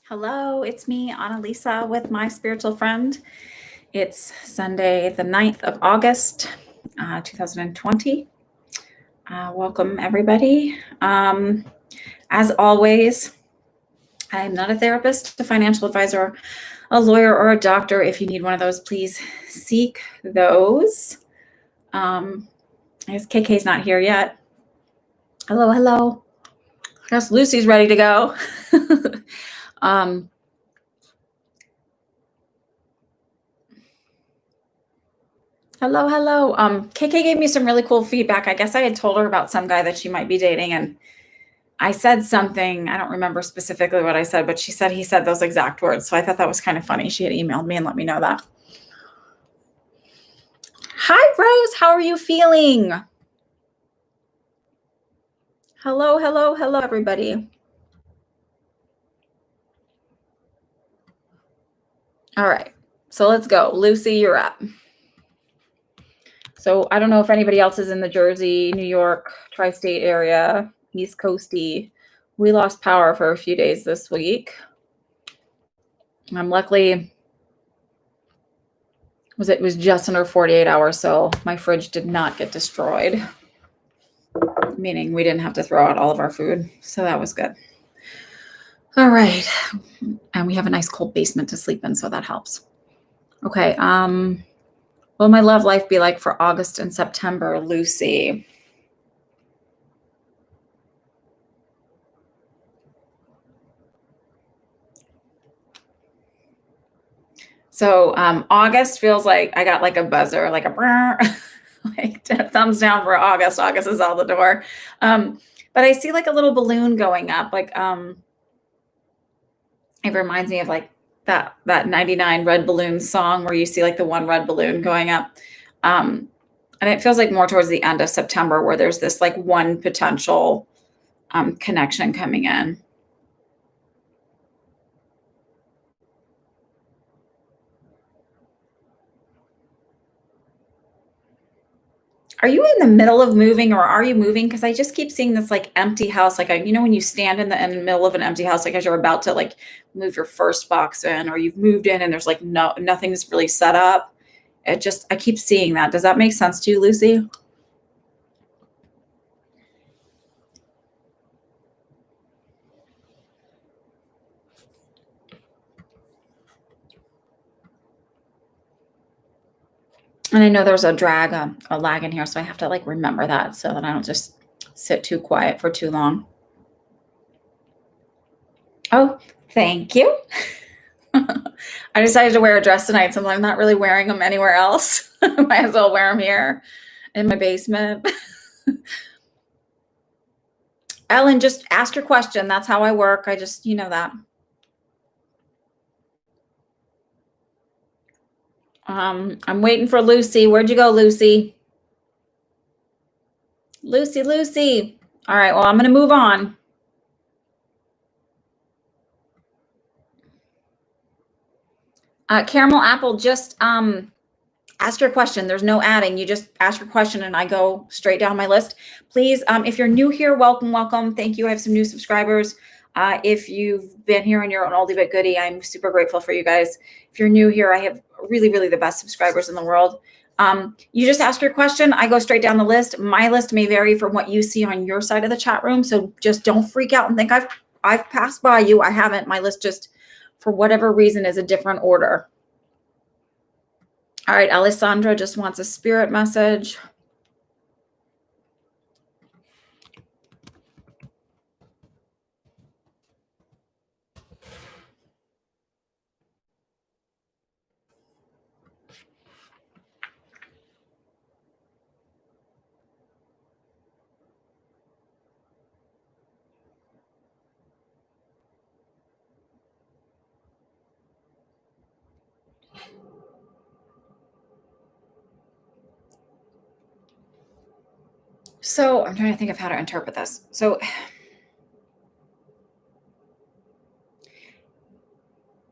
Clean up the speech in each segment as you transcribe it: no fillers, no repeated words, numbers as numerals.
Hello, it's me, Annalisa, with my spiritual friend. It's Sunday, the 9th of August, 2020. Welcome, everybody. As always, I am not a therapist, a financial advisor, a lawyer, or a doctor. If you need one of those, please seek those. I guess KK's not here yet. Hello. I guess Lucy's ready to go. Hello. KK gave me some really cool feedback. I guess I had told her about some guy that she might be dating, and I said something. I don't remember specifically what I said, but he said those exact words. So I thought that was kind of funny. She had emailed me and let me know that. Hi, Rose. How are you feeling? Hello, everybody. All right. So let's go. Lucy, you're up. So I don't know if anybody else is in the Jersey, New York, tri-state area, East Coasty. We lost power for a few days this week. Luckily, it was just under 48 hours, so my fridge did not get destroyed, meaning we didn't have to throw out all of our food. So that was good. All right. And we have a nice cold basement to sleep in, so that helps. Okay. What will my love life be like for August and September, Lucy? So August feels like I got like a buzzer, like a like thumbs down for August. August is out the door. But I see like a little balloon going up. Like it reminds me of like that 99 red balloon song where you see like the one red balloon going up. And it feels like more towards the end of September where there's this like one potential connection coming in. Are you in the middle of moving or are you moving? Because I just keep seeing this like empty house. Like, when you stand in the middle of an empty house, like as you're about to like move your first box in, or you've moved in and there's like nothing's really set up. I keep seeing that. Does that make sense to you, Lucy? And I know there's a lag in here, so I have to like remember that so that I don't just sit too quiet for too long. Oh, thank you. I decided to wear a dress tonight, so I'm not really wearing them anywhere else. Might as well wear them here in my basement. Ellen, just ask your question. That's how I work. You know that. I'm waiting for Lucy. Where'd you go, Lucy? Lucy. All right, well, I'm going to move on. Caramel Apple, just ask your question. There's no adding. You just ask your question and I go straight down my list. Please, if you're new here, welcome. Thank you. I have some new subscribers. If you've been here and you're an oldie but goodie, I'm super grateful for you guys. If you're new here, I have really the best subscribers in the world. You just ask your question. I go straight down the list. My list may vary from what you see on your side of the chat room. So just don't freak out and think I've passed by you. I haven't. My list just, for whatever reason, is a different order. All right, Alessandra just wants a spirit message. So I'm trying to think of how to interpret this. So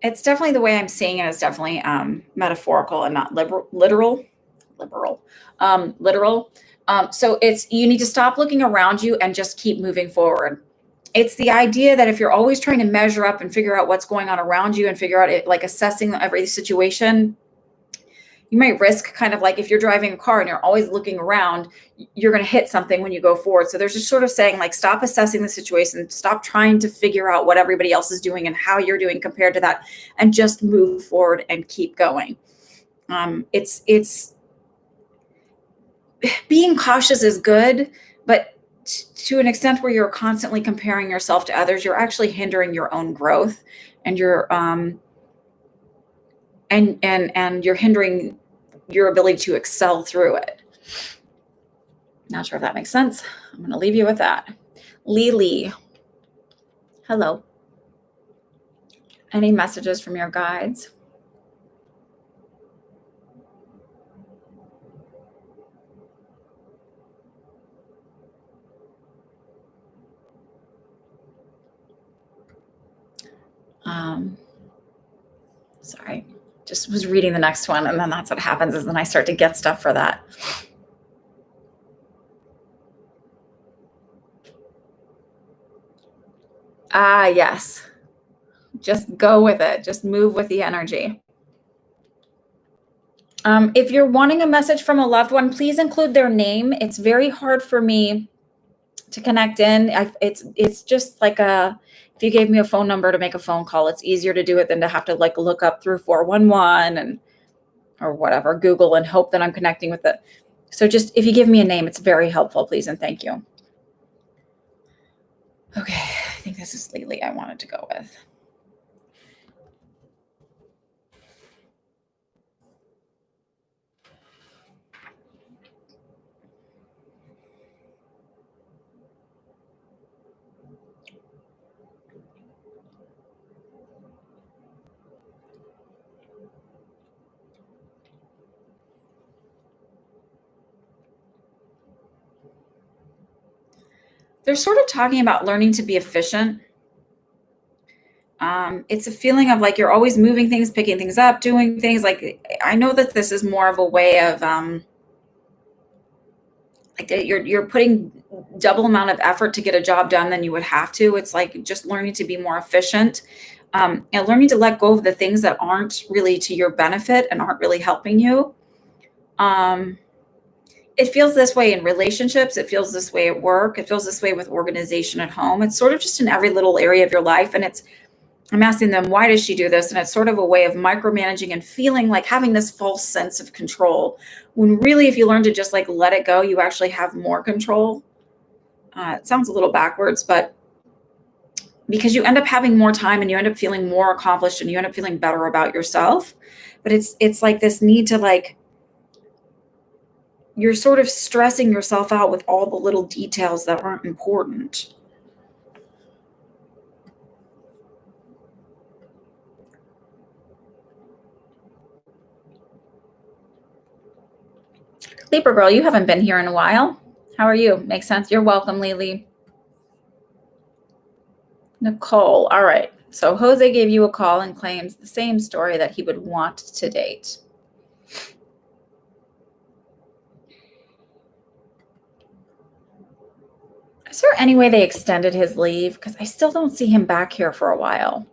it's definitely, the way I'm seeing it is definitely metaphorical and not literal. So you need to stop looking around you and just keep moving forward. it's the idea that if you're always trying to measure up and figure out what's going on around you and figure out it, like assessing every situation, you might risk kind of like if you're driving a car and you're always looking around, you're going to hit something when you go forward. So there's just sort of saying like, stop assessing the situation, stop trying to figure out what everybody else is doing and how you're doing compared to that, and just move forward and keep going. It's being cautious is good, but to an extent where you're constantly comparing yourself to others, you're actually hindering your own growth, and you're and you're hindering your ability to excel through it. Not sure if that makes sense. I'm going to leave you with that. Lily, hello. Any messages from your guides? Sorry, just was reading the next one, and then that's what happens is then I start to get stuff for that. Yes. Just go with it. Just move with the energy. If you're wanting a message from a loved one, please include their name. It's very hard for me to connect in. It's just like if you gave me a phone number to make a phone call, it's easier to do it than to have to like look up through 411 or whatever, Google, and hope that I'm connecting with it. So just if you give me a name, it's very helpful, please and thank you. Okay, I think this is Lily I wanted to go with. They're sort of talking about learning to be efficient. It's a feeling of like you're always moving things, picking things up, doing things. Like I know that this is more of a way of like you're putting double amount of effort to get a job done than you would have to. It's like just learning to be more efficient, and learning to let go of the things that aren't really to your benefit and aren't really helping you. Um, it feels this way in relationships. It feels this way at work. It feels this way with organization at home. It's sort of just in every little area of your life. And I'm asking them, why does she do this? And it's sort of a way of micromanaging and feeling like having this false sense of control. When really, if you learn to just like let it go, you actually have more control. It sounds a little backwards, but because you end up having more time and you end up feeling more accomplished and you end up feeling better about yourself. But it's like this need to like, you're sort of stressing yourself out with all the little details that aren't important. Libra girl, you haven't been here in a while. How are you? Makes sense. You're welcome, Lily. Nicole. All right. So Jose gave you a call and claims the same story that he would want to date. Is there any way they extended his leave? Because I still don't see him back here for a while.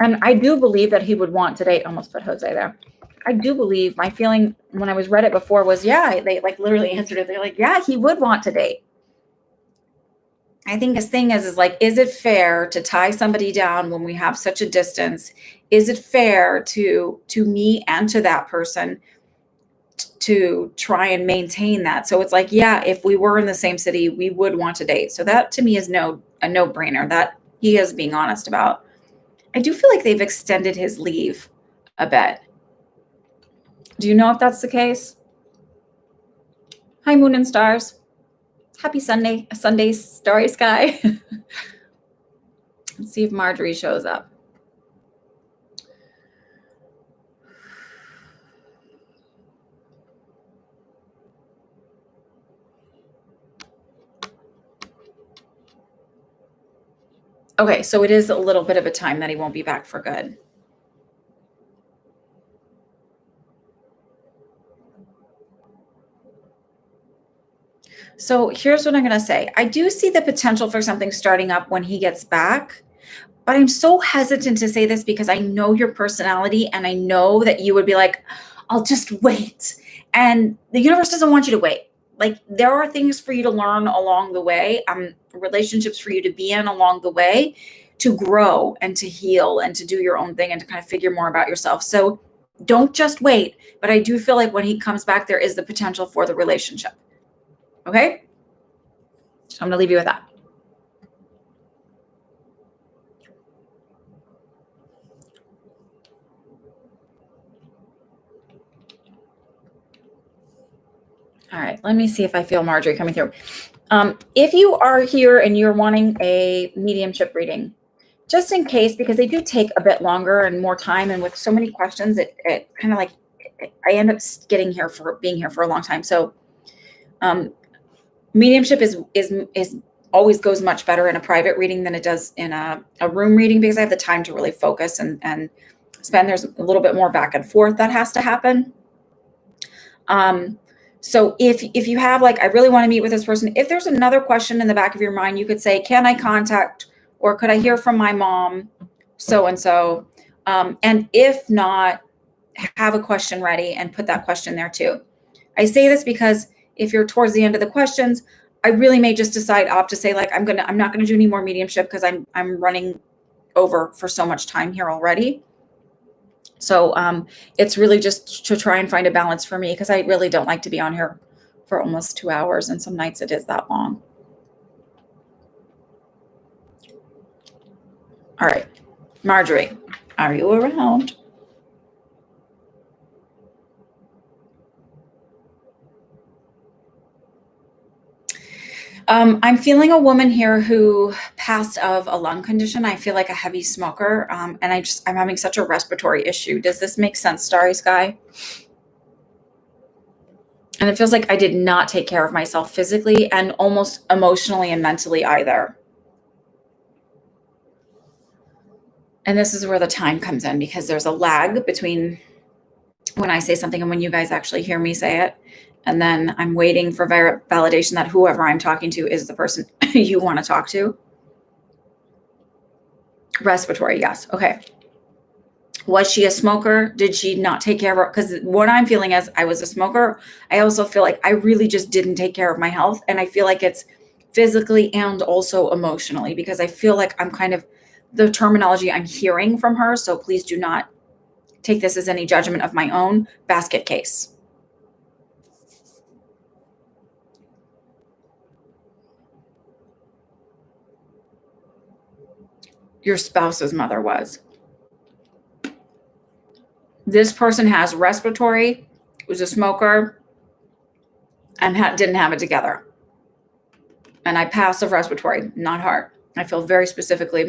And I do believe that he would want to date. Almost put Jose there. I do believe, my feeling when I was read it before was, yeah, they like literally answered it. They're like, yeah, he would want to date. I think his thing is like, is it fair to tie somebody down when we have such a distance? Is it fair to me and to that person to try and maintain that? So it's like, yeah, if we were in the same city, we would want to date. So that to me is a no-brainer that he is being honest about. I do feel like they've extended his leave a bit. Do you know if that's the case? Hi, Moon and Stars. Happy Sunday, Starry Sky. Let's see if Marjorie shows up. Okay, so it is a little bit of a time that he won't be back for good. So here's what I'm going to say. I do see the potential for something starting up when he gets back, but I'm so hesitant to say this because I know your personality and I know that you would be like, I'll just wait. And the universe doesn't want you to wait. Like there are things for you to learn along the way, relationships for you to be in along the way, to grow and to heal and to do your own thing and to kind of figure more about yourself. So don't just wait. But I do feel like when he comes back, there is the potential for the relationship. Okay? So I'm going to leave you with that. All right, let me see if I feel Marjorie coming through. If you are here and you're wanting a mediumship reading, just in case, because they do take a bit longer and more time, and with so many questions, it kind of like I end up being here for a long time. So, mediumship is always goes much better in a private reading than it does in a room reading because I have the time to really focus and spend. There's a little bit more back and forth that has to happen. So if you have like, I really want to meet with this person, if there's another question in the back of your mind, you could say, can I contact, or could I hear from my mom, so-and-so? And if not, have a question ready and put that question there too. I say this because if you're towards the end of the questions, I really may just opt to say like, I'm not going to do any more mediumship because I'm running over for so much time here already. So it's really just to try and find a balance for me because I really don't like to be on here for almost 2 hours, and some nights it is that long. All right, Marjorie, are you around? I'm feeling a woman here who passed of a lung condition. I feel like a heavy smoker, and I'm having such a respiratory issue. Does this make sense, Starry Sky? And it feels like I did not take care of myself physically and almost emotionally and mentally either. And this is where the time comes in because there's a lag between when I say something and when you guys actually hear me say it. And then I'm waiting for validation that whoever I'm talking to is the person you want to talk to. Respiratory, yes. Okay. Was she a smoker? Did she not take care of her? Because what I'm feeling is I was a smoker. I also feel like I really just didn't take care of my health. And I feel like it's physically and also emotionally because I feel like I'm kind of the terminology I'm hearing from her. So please do not take this as any judgment of my own. Basket case. Your spouse's mother was. This person has respiratory, was a smoker, and didn't have it together. And I passive respiratory, not heart. I feel very specifically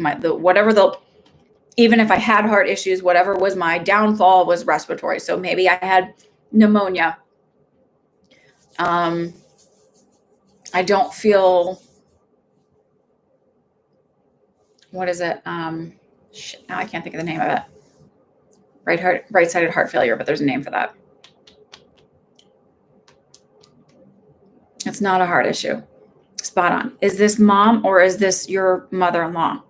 even if I had heart issues, whatever was my downfall was respiratory. So maybe I had pneumonia. I don't feel, what is it? Now I can't think of the name of it. Right-sided heart failure, but there's a name for that. It's not a heart issue. Spot on. Is this mom or is this your mother-in-law?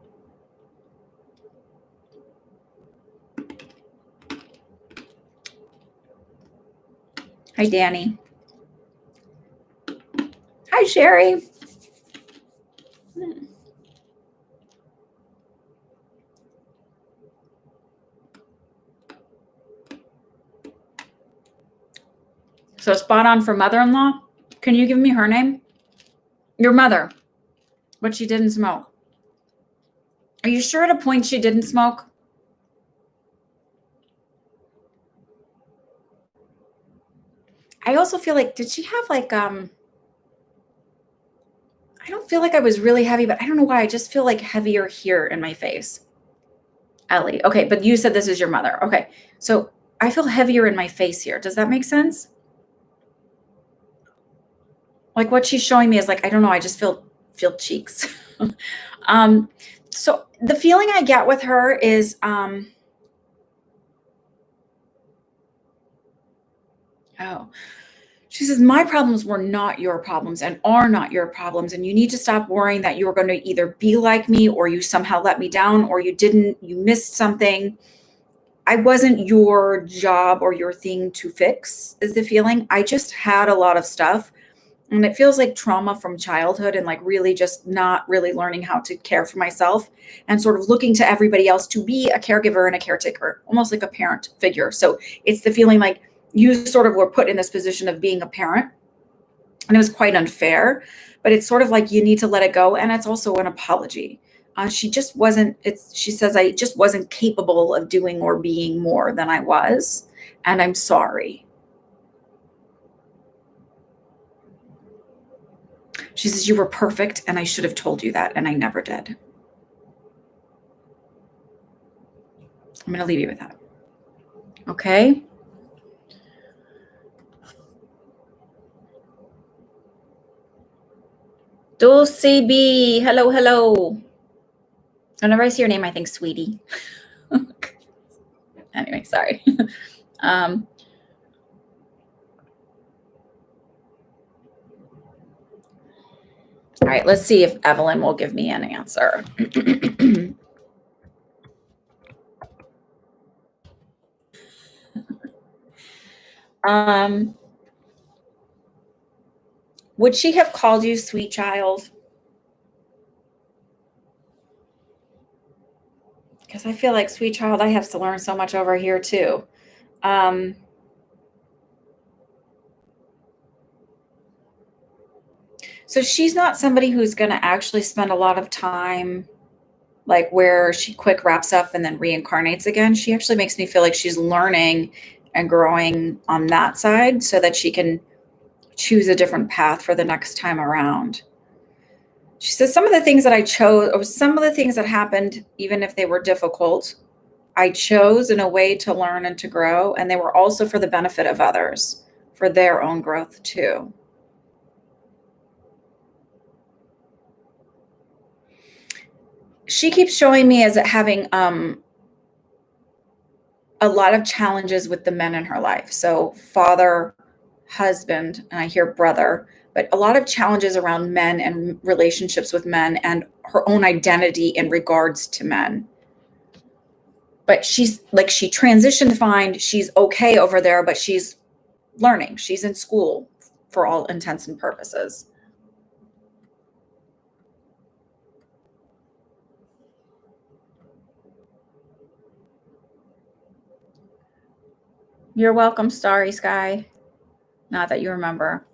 Hi, Danny. Hi, Sherry. So spot on for mother-in-law. Can you give me her name? Your mother, but she didn't smoke. Are you sure at a point she didn't smoke? I also feel like, did she have like, I don't feel like I was really heavy, but I don't know why. I just feel like heavier here in my face. Ellie. Okay, but you said this is your mother. Okay, so I feel heavier in my face here. Does that make sense? Like what she's showing me is like, I don't know, I just feel cheeks. So the feeling I get with her is, She says, my problems were not your problems and are not your problems. And you need to stop worrying that you're going to either be like me or you somehow let me down or you missed something. I wasn't your job or your thing to fix, is the feeling. I just had a lot of stuff. And it feels like trauma from childhood and like really just not really learning how to care for myself and sort of looking to everybody else to be a caregiver and a caretaker, almost like a parent figure. So it's the feeling like you sort of were put in this position of being a parent and it was quite unfair, but it's sort of like you need to let it go. And it's also an apology. She says, I just wasn't capable of doing or being more than I was. And I'm sorry. She says, you were perfect and I should have told you that and I never did. I'm going to leave you with that. Okay. Dulcie B. Hello, hello. Whenever I see your name, I think sweetie. Anyway, sorry. All right, let's see if Evelyn will give me an answer. Would she have called you sweet child? Because I feel like sweet child, I have to learn so much over here too. So she's not somebody who's going to actually spend a lot of time like where she quick wraps up and then reincarnates again. She actually makes me feel like she's learning and growing on that side so that she can choose a different path for the next time around. She says some of the things that I chose, or some of the things that happened, even if they were difficult, I chose in a way to learn and to grow. And they were also for the benefit of others, for their own growth too. She keeps showing me as having a lot of challenges with the men in her life. So father, husband, and I hear brother, but a lot of challenges around men and relationships with men and her own identity in regards to men. But she's like, she transitioned fine. She's okay over there, but she's learning. She's in school for all intents and purposes. You're welcome, Starry Sky. Not that you remember.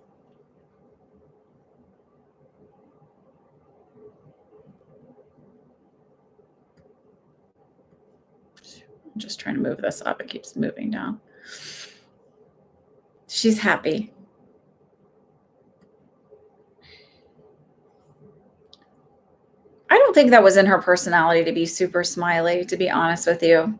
I'm just trying to move this up. It keeps moving down. She's happy. I don't think that was in her personality to be super smiley, to be honest with you.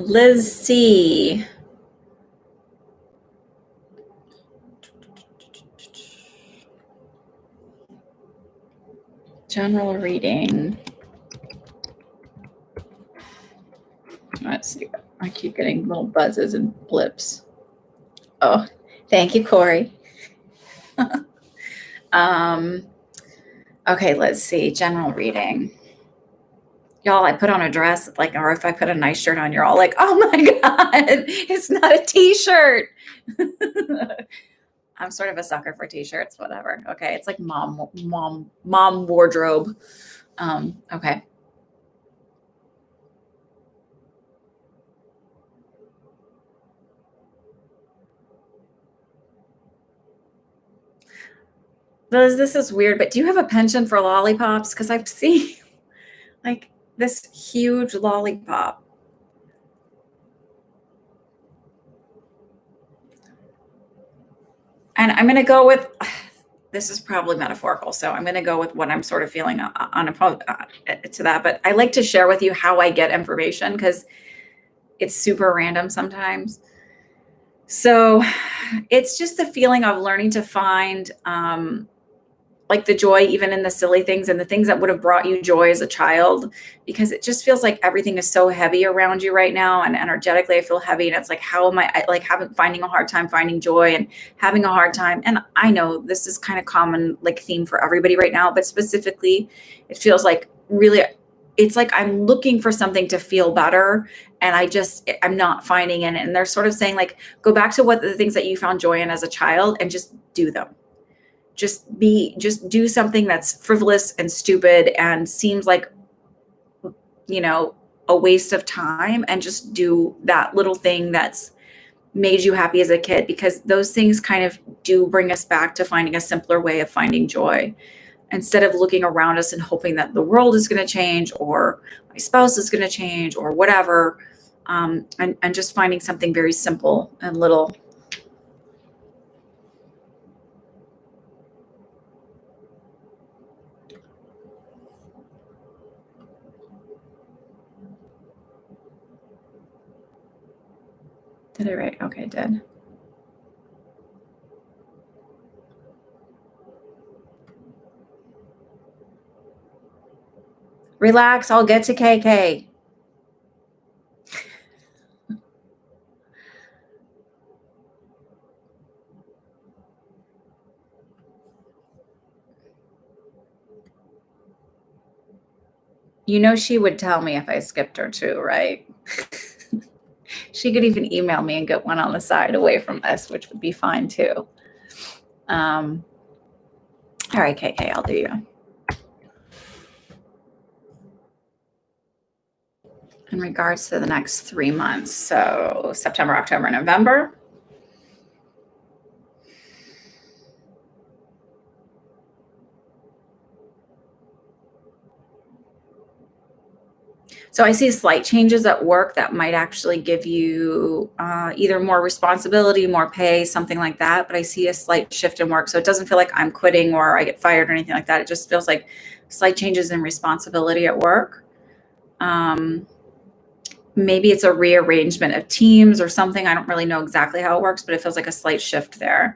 Liz C. General reading. Let's see. I keep getting little buzzes and blips. Oh, thank you, Corey. Okay, let's see. General reading. Y'all, I put on a dress, like, or if I put a nice shirt on, you're all like, oh my God, it's not a t-shirt. I'm sort of a sucker for t-shirts, whatever. Okay, it's like mom wardrobe. Okay. This is weird, but do you have a penchant for lollipops? Because I've seen like this huge lollipop. And I'm going to go with, this is probably metaphorical, so I'm going to go with what I'm sort of feeling to that. But I like to share with you how I get information because it's super random sometimes. So it's just the feeling of learning to find like the joy even in the silly things and the things that would have brought you joy as a child, because it just feels like everything is so heavy around you right now, and energetically I feel heavy, and it's like, how am I like finding a hard time finding joy and having a hard time. And I know this is kind of common like theme for everybody right now, but specifically it feels like really it's like I'm looking for something to feel better, and I'm not finding it. And they're sort of saying like, go back to what the things that you found joy in as a child and just do them. Just do something that's frivolous and stupid and seems like, you know, a waste of time, and just do that little thing that's made you happy as a kid, because those things kind of do bring us back to finding a simpler way of finding joy, instead of looking around us and hoping that the world is going to change, or my spouse is going to change, or whatever. And just finding something very simple and little. Did I write? Okay, did. Relax, I'll get to KK. You know, she would tell me if I skipped her too, right? She could even email me and get one on the side away from us, which would be fine too. All right, KK, I'll do you. In regards to the next 3 months, so September, October, November. So I see slight changes at work that might actually give you either more responsibility, more pay, something like that. But I see a slight shift in work. So it doesn't feel like I'm quitting or I get fired or anything like that. It just feels like slight changes in responsibility at work. Maybe it's a rearrangement of teams or something. I don't really know exactly how it works, but it feels like a slight shift there.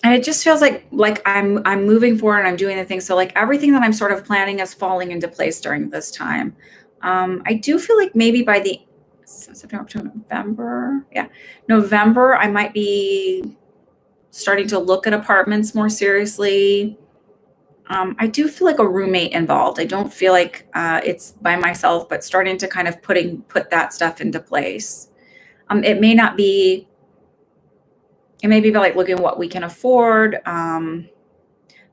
And it just feels like I'm moving forward and I'm doing the things. So like everything that I'm sort of planning is falling into place during this time. I do feel like maybe by the September to November, yeah, November, I might be starting to look at apartments more seriously. I do feel like a roommate involved. I don't feel like it's by myself, but starting to kind of put that stuff into place. It may not be. It may be about like looking at what we can afford.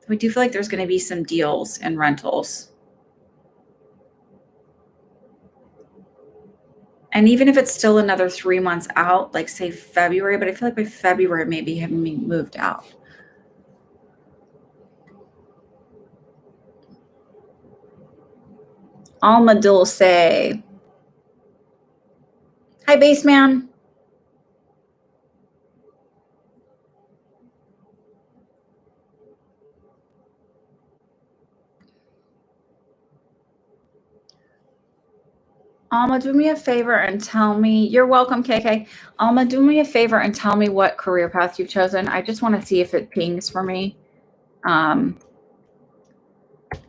We do feel like there's going to be some deals and rentals. And even if it's still another 3 months out, like say February, but I feel like by February, maybe having me moved out. Alma Dulce. Hi, Baseman. Alma, do me a favor and tell me, you're welcome, KK. Alma, do me a favor and tell me what career path you've chosen. I just want to see if it pings for me.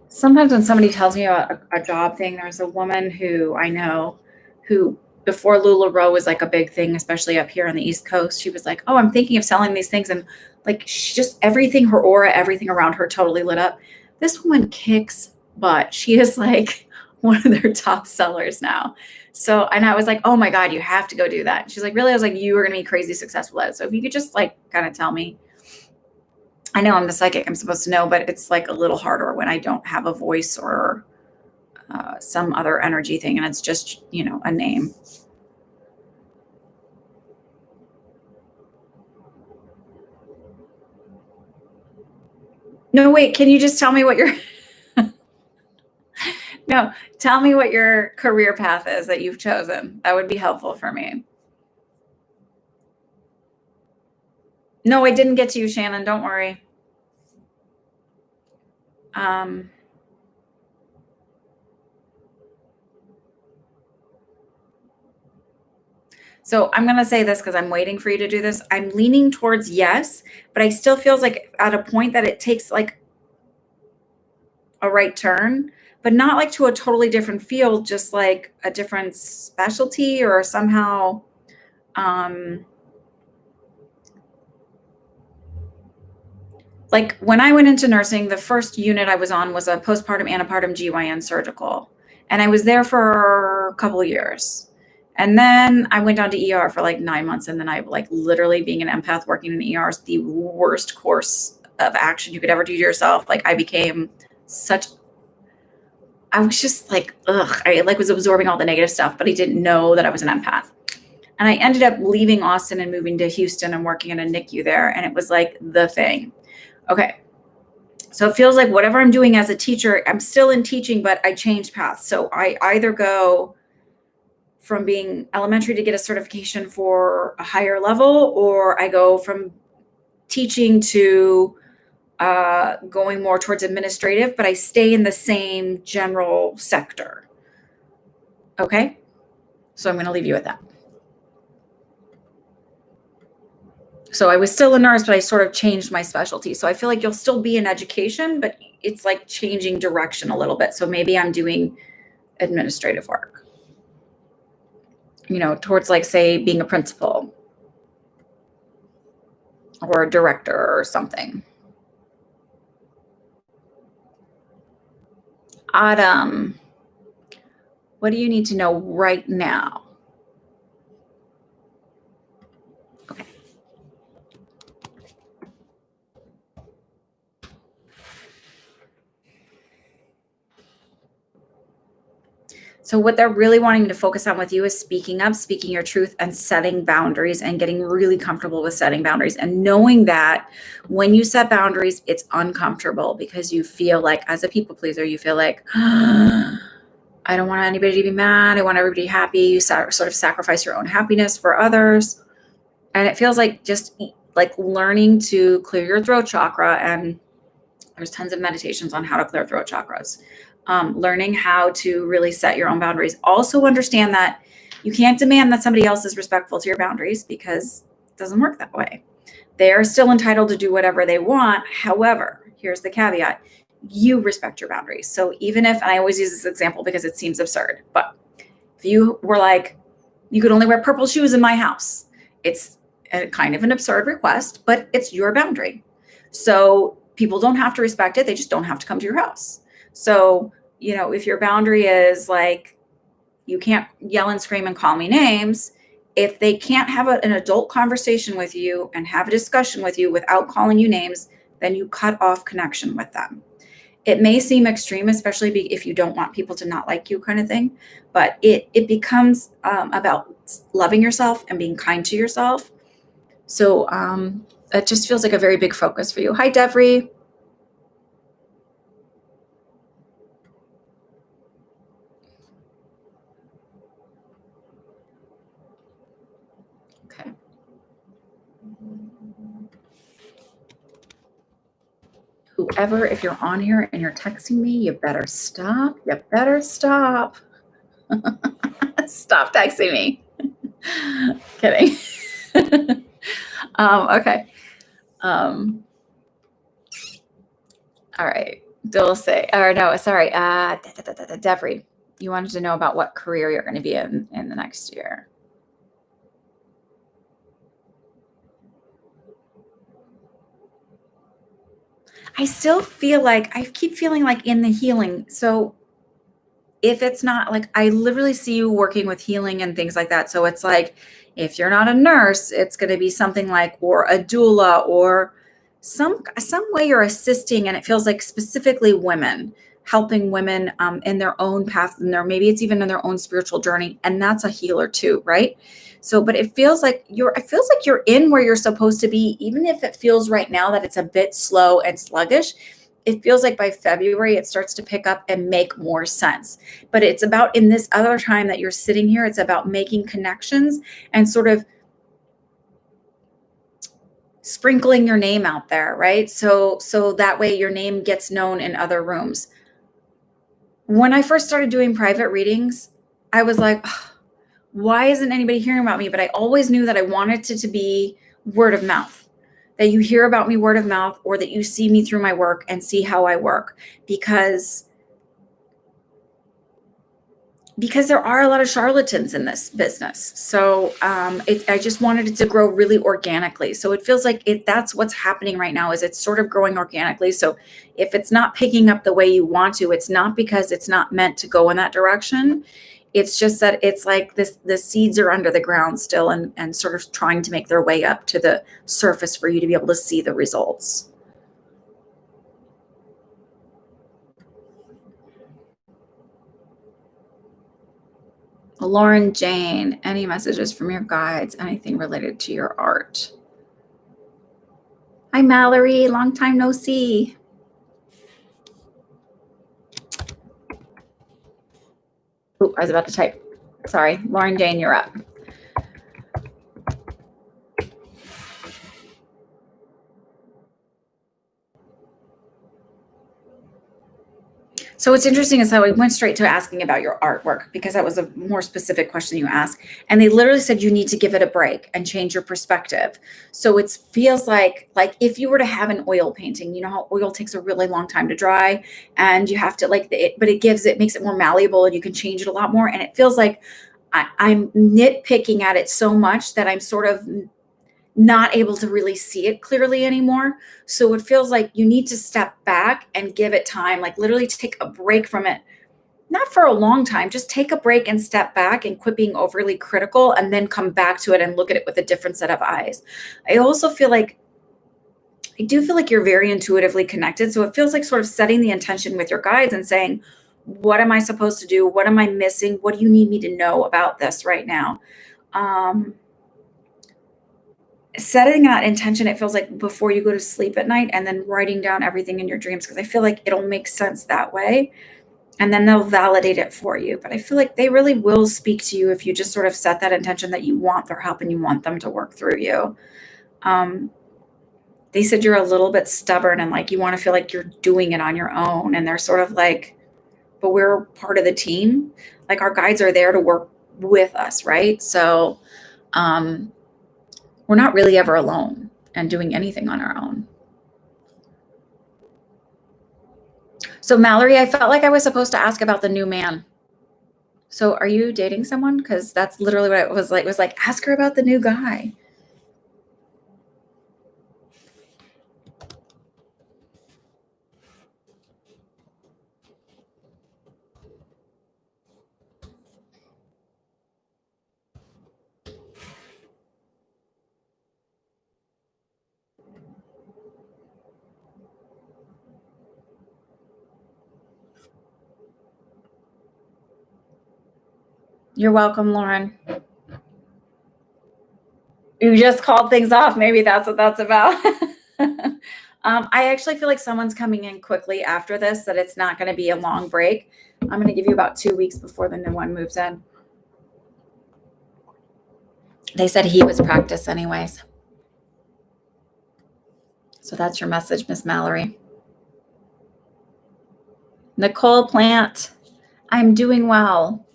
Sometimes when somebody tells me about a job thing, there's a woman who I know who before LuLaRoe was like a big thing, especially up here on the East Coast, she was like, oh, I'm thinking of selling these things. And like, she just, everything, her aura, everything around her totally lit up. This woman kicks butt. She is like one of their top sellers now. So, and I was like, oh my God, you have to go do that. And she's like, really? I was like, you are going to be crazy successful at it. So if you could just like kind of tell me. I know I'm the psychic, I'm supposed to know, but it's like a little harder when I don't have a voice or some other energy thing, and it's just, you know, a name. No, wait, can you just tell me what your no, tell me what your career path is that you've chosen. That would be helpful for me. No, I didn't get to you, Shannon. Don't worry. Um, So I'm going to say this because I'm waiting for you to do this. I'm leaning towards yes, but I still feels like at a point that it takes like a right turn, but not like to a totally different field, just like a different specialty or somehow, um, like when I went into nursing, the first unit I was on was a postpartum antepartum GYN surgical. And I was there for a couple of years. And then I went down to ER for like 9 months. And then I like literally being an empath working in ER is the worst course of action you could ever do to yourself. Like I became such, I was just like, ugh, I like was absorbing all the negative stuff, but I didn't know that I was an empath. And I ended up leaving Austin and moving to Houston and working in a NICU there. And it was like the thing. Okay. So it feels like whatever I'm doing as a teacher, I'm still in teaching, but I changed paths. So I either go from being elementary to get a certification for a higher level, or I go from teaching to going more towards administrative, but I stay in the same general sector. Okay. So I'm going to leave you with that. So I was still a nurse, but I sort of changed my specialty. So I feel like you'll still be in education, but it's like changing direction a little bit. So maybe I'm doing administrative work, towards like, say, being a principal or a director or something. Autumn, what do you need to know right now? Okay. So what they're really wanting to focus on with you is speaking up, speaking your truth, and setting boundaries and getting really comfortable with setting boundaries and knowing that when you set boundaries, it's uncomfortable because you feel like, as a people pleaser, you feel like, I don't want anybody to be mad. I want everybody happy. You sort of sacrifice your own happiness for others. And it feels like just like learning to clear your throat chakra. And there's tons of meditations on how to clear throat chakras. Learning how to really set your own boundaries. Also understand that you can't demand that somebody else is respectful to your boundaries because it doesn't work that way. They are still entitled to do whatever they want. However, here's the caveat. You respect your boundaries. So even if, and I always use this example because it seems absurd, but if you were like, you could only wear purple shoes in my house, it's a kind of an absurd request, but it's your boundary. So people don't have to respect it. They just don't have to come to your house. So, if your boundary is like, you can't yell and scream and call me names, if they can't have an adult conversation with you and have a discussion with you without calling you names, then you cut off connection with them. It may seem extreme, especially if you don't want people to not like you kind of thing, but it becomes about loving yourself and being kind to yourself. So it just feels like a very big focus for you. Hi, Devry. Okay. Whoever, if you're on here and you're texting me, you better stop. You better stop. Stop texting me. Kidding. Okay. All right. Dulce, or no, sorry. Devry, you wanted to know about what career you're going to be in the next year. I still feel like I keep feeling like in the healing. So if it's not like, I literally see you working with healing and things like that. So it's like, if you're not a nurse, it's going to be something like, or a doula, or some way you're assisting. And it feels like specifically women, helping women in their own path, and maybe it's even in their own spiritual journey. And that's a healer too, right? So, but it feels like you're in where you're supposed to be, even if it feels right now that it's a bit slow and sluggish. It feels like by February, it starts to pick up and make more sense. But it's about, in this other time that you're sitting here, it's about making connections and sort of sprinkling your name out there, right? So that way your name gets known in other rooms. When I first started doing private readings, I was like, oh, why isn't anybody hearing about me? But I always knew that I wanted it to be word of mouth, that you hear about me word of mouth, or that you see me through my work and see how I work, because there are a lot of charlatans in this business. So I just wanted it to grow really organically. So it feels like that's what's happening right now, is it's sort of growing organically. So if it's not picking up the way you want to, it's not because it's not meant to go in that direction. It's just that it's like the seeds are under the ground still, and sort of trying to make their way up to the surface for you to be able to see the results. Lauren Jane, any messages from your guides, anything related to your art? Hi, Mallory, long time no see. Oh, I was about to type. Sorry, Lauren Jane, you're up. So what's interesting is how I went straight to asking about your artwork, because that was a more specific question you asked. And they literally said you need to give it a break and change your perspective. So it feels like if you were to have an oil painting, you know how oil takes a really long time to dry, and you have to but it makes it more malleable, and you can change it a lot more. And it feels like I'm nitpicking at it so much that I'm sort of not able to really see it clearly anymore. So it feels like you need to step back and give it time, like literally take a break from it. Not for a long time, just take a break and step back and quit being overly critical, and then come back to it and look at it with a different set of eyes. I do feel like you're very intuitively connected. So it feels like sort of setting the intention with your guides and saying, what am I supposed to do? What am I missing? What do you need me to know about this right now? Setting that intention, it feels like before you go to sleep at night, and then writing down everything in your dreams, because I feel like it'll make sense that way, and then they'll validate it for you. But I feel like they really will speak to you if you just sort of set that intention that you want their help and you want them to work through you. They said you're a little bit stubborn, and like you want to feel like you're doing it on your own, and they're sort of like, but we're part of the team. Like our guides are there to work with us, right? So we're not really ever alone and doing anything on our own. So Mallory, I felt like I was supposed to ask about the new man. So are you dating someone? Because that's literally what it was like. It was like, ask her about the new guy. You're welcome, Lauren. You just called things off. Maybe that's what that's about. I actually feel like someone's coming in quickly after this, that it's not going to be a long break. I'm going to give you about 2 weeks before the new one moves in. They said he was practice anyways. So that's your message, Miss Mallory. Nicole Plant, I'm doing well.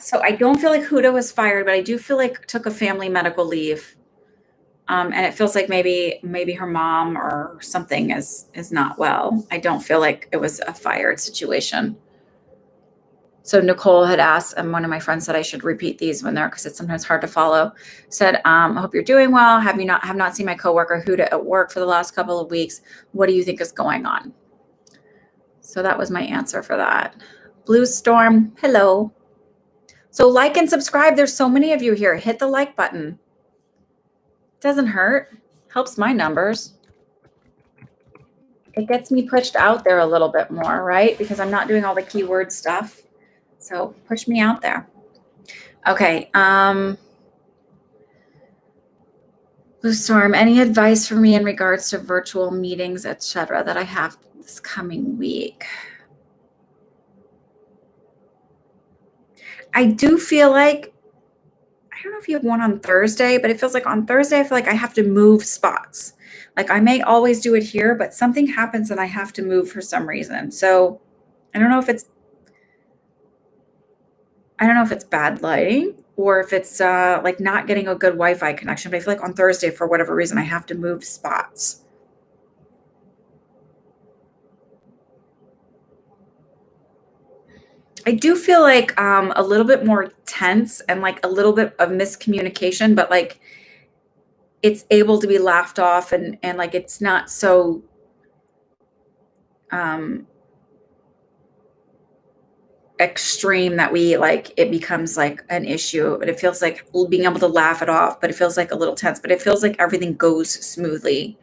So I don't feel like Huda was fired, but I do feel like took a family medical leave. And it feels like maybe her mom or something is not well. I don't feel like it was a fired situation. So Nicole had asked, and one of my friends said I should repeat these when they're, because it's sometimes hard to follow. Said, I hope you're doing well. Have not seen my coworker Huda at work for the last couple of weeks. What do you think is going on? So that was my answer for that. Blue Storm, hello. So like and subscribe. There's so many of you here. Hit the like button. Doesn't hurt. Helps my numbers. It gets me pushed out there a little bit more, right? Because I'm not doing all the keyword stuff. So push me out there. Okay. Blue Storm, any advice for me in regards to virtual meetings, etc., that I have this coming week? I do feel like, I don't know if you have one on Thursday, but it feels like on Thursday, I feel like I have to move spots. Like I may always do it here, but something happens and I have to move for some reason. So I don't know if it's, I don't know if it's bad lighting or if it's like not getting a good Wi-Fi connection, but I feel like on Thursday, for whatever reason, I have to move spots. I do feel like a little bit more tense and like a little bit of miscommunication, but like it's able to be laughed off and like it's not so um extreme that we like it becomes like an issue, but it feels like being able to laugh it off, but it feels like a little tense, but it feels like everything goes smoothly.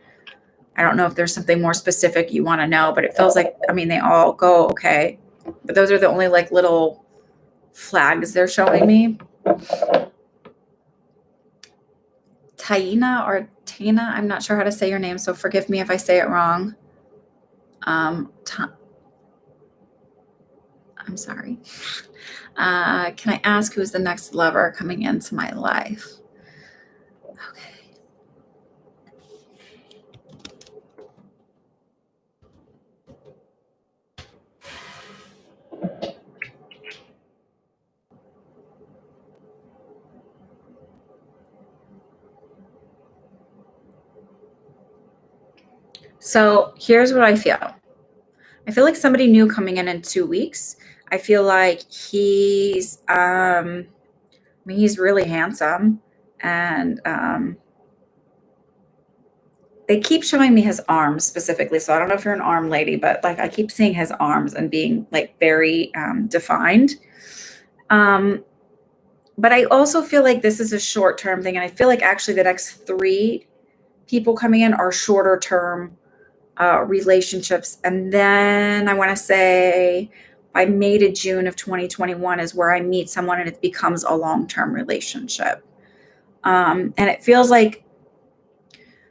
I don't know if there's something more specific you want to know, but it feels like, I mean, they all go okay, but those are the only like little flags they're showing me. Taina or Tana, I'm not sure how to say your name, so forgive me if I say it wrong. I'm sorry. Can I ask who's the next lover coming into my life? Okay. So here's what I feel. I feel like somebody new coming in 2 weeks. I feel like he's, I mean, he's really handsome, and they keep showing me his arms specifically. So I don't know if you're an arm lady, but like I keep seeing his arms and being like very defined. But I also feel like this is a short term thing, and I feel like actually the next 3 people coming in are shorter term relationships. And then I want to say by May to June of 2021 is where I meet someone and it becomes a long-term relationship. And it feels like,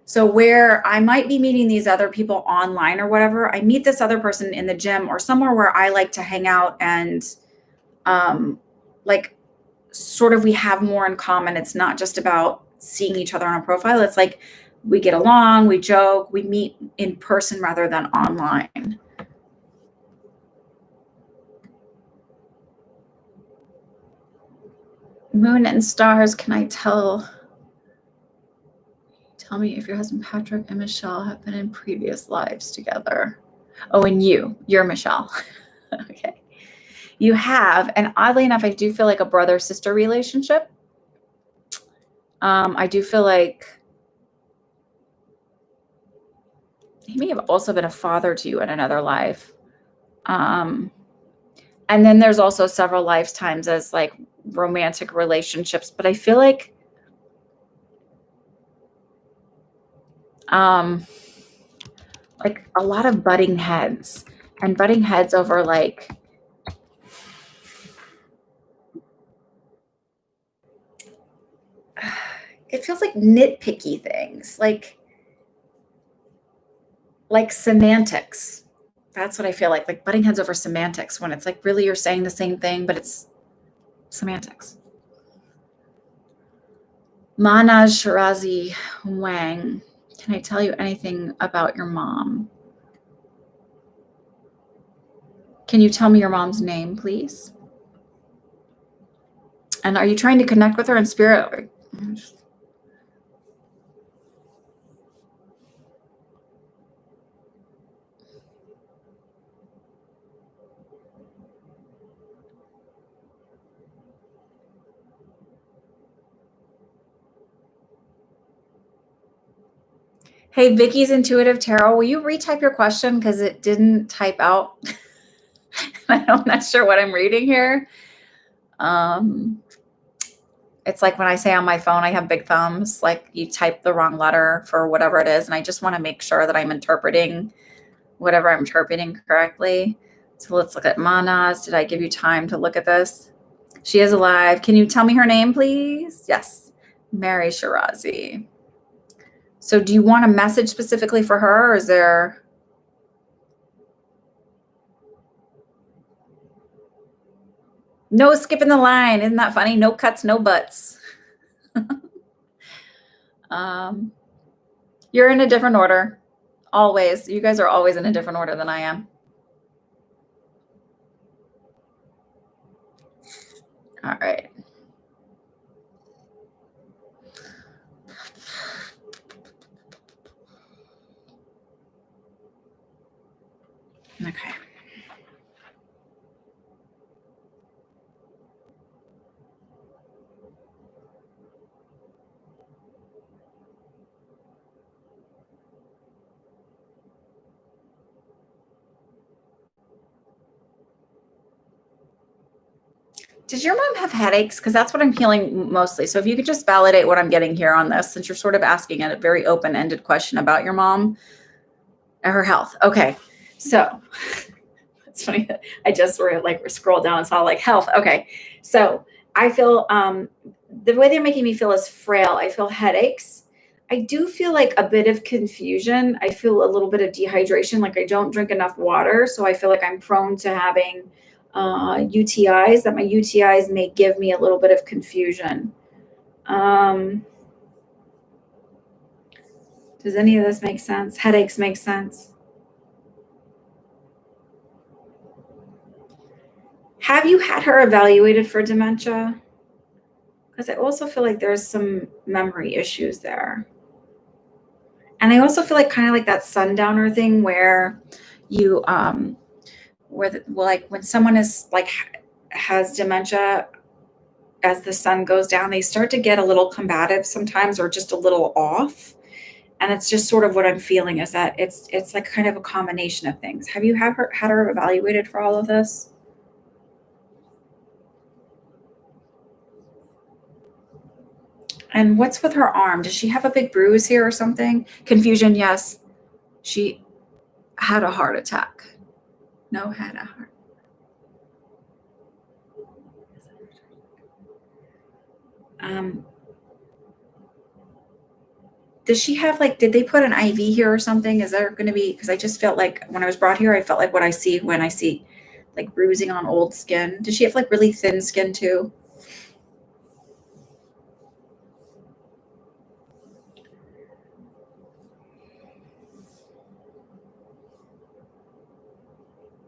so where I might be meeting these other people online or whatever, I meet this other person in the gym or somewhere where I like to hang out and like sort of we have more in common. It's not just about seeing each other on a profile. It's like we get along, we joke, we meet in person rather than online. Moon and stars, can I tell me if your husband Patrick and Michelle have been in previous lives together? Oh, and you're Michelle. Okay. You have, and oddly enough, I do feel like a brother-sister relationship. I do feel like he may have also been a father to you in another life. And then there's also several lifetimes as like romantic relationships, but I feel like a lot of butting heads over like it feels like nitpicky things, like semantics. That's what I feel like butting heads over semantics, when it's like really you're saying the same thing, but it's semantics. Manaj Shirazi Wang, can I tell you anything about your mom? Can you tell me your mom's name, please? And are you trying to connect with her in spirit? Hey, Vicky's Intuitive Tarot, will you retype your question? Because it didn't type out. I'm not sure what I'm reading here. It's like when I say on my phone, I have big thumbs, like you type the wrong letter for whatever it is. And I just want to make sure that I'm interpreting whatever I'm interpreting correctly. So let's look at Manaz. Did I give you time to look at this? She is alive. Can you tell me her name, please? Yes. Mary Shirazi. So do you want a message specifically for her, or is there... No skipping the line. Isn't that funny? No cuts, no butts. You're in a different order. Always. You guys are always in a different order than I am. All right. Okay. Does your mom have headaches? Because that's what I'm feeling mostly. So if you could just validate what I'm getting here on this, since you're sort of asking a very open-ended question about your mom and her health. Okay. So it's funny that I just scrolled down and saw like health. Okay. So I feel the way they're making me feel is frail. I feel headaches. I do feel like a bit of confusion. I feel a little bit of dehydration, like I don't drink enough water. So I feel like I'm prone to having UTIs, that my UTIs may give me a little bit of confusion. Does any of this make sense? Headaches make sense. Have you had her evaluated for dementia? Because I also feel like there's some memory issues there. And I also feel like kind of like that sundowner thing where you like when someone is like has dementia, as the sun goes down, they start to get a little combative sometimes or just a little off. And it's just sort of what I'm feeling is that it's like kind of a combination of things. Have you had her evaluated for all of this? And what's with her arm? Does she have a big bruise here or something? Confusion, yes. She had a heart attack. No, had a heart. Does she have like, did they put an IV here or something? Is there going to be, because I just felt like when I was brought here, I felt like what I see when I see like bruising on old skin. Does she have like really thin skin too?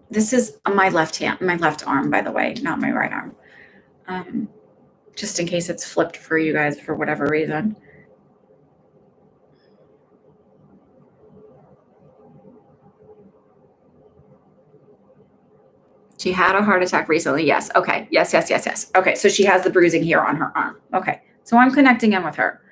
This is my left hand, my left arm, by the way, not my right arm. Just in case it's flipped for you guys for whatever reason. She had a heart attack recently. Yes. Okay. Yes, yes, yes, yes. Okay. So she has the bruising here on her arm. Okay. So I'm connecting in with her.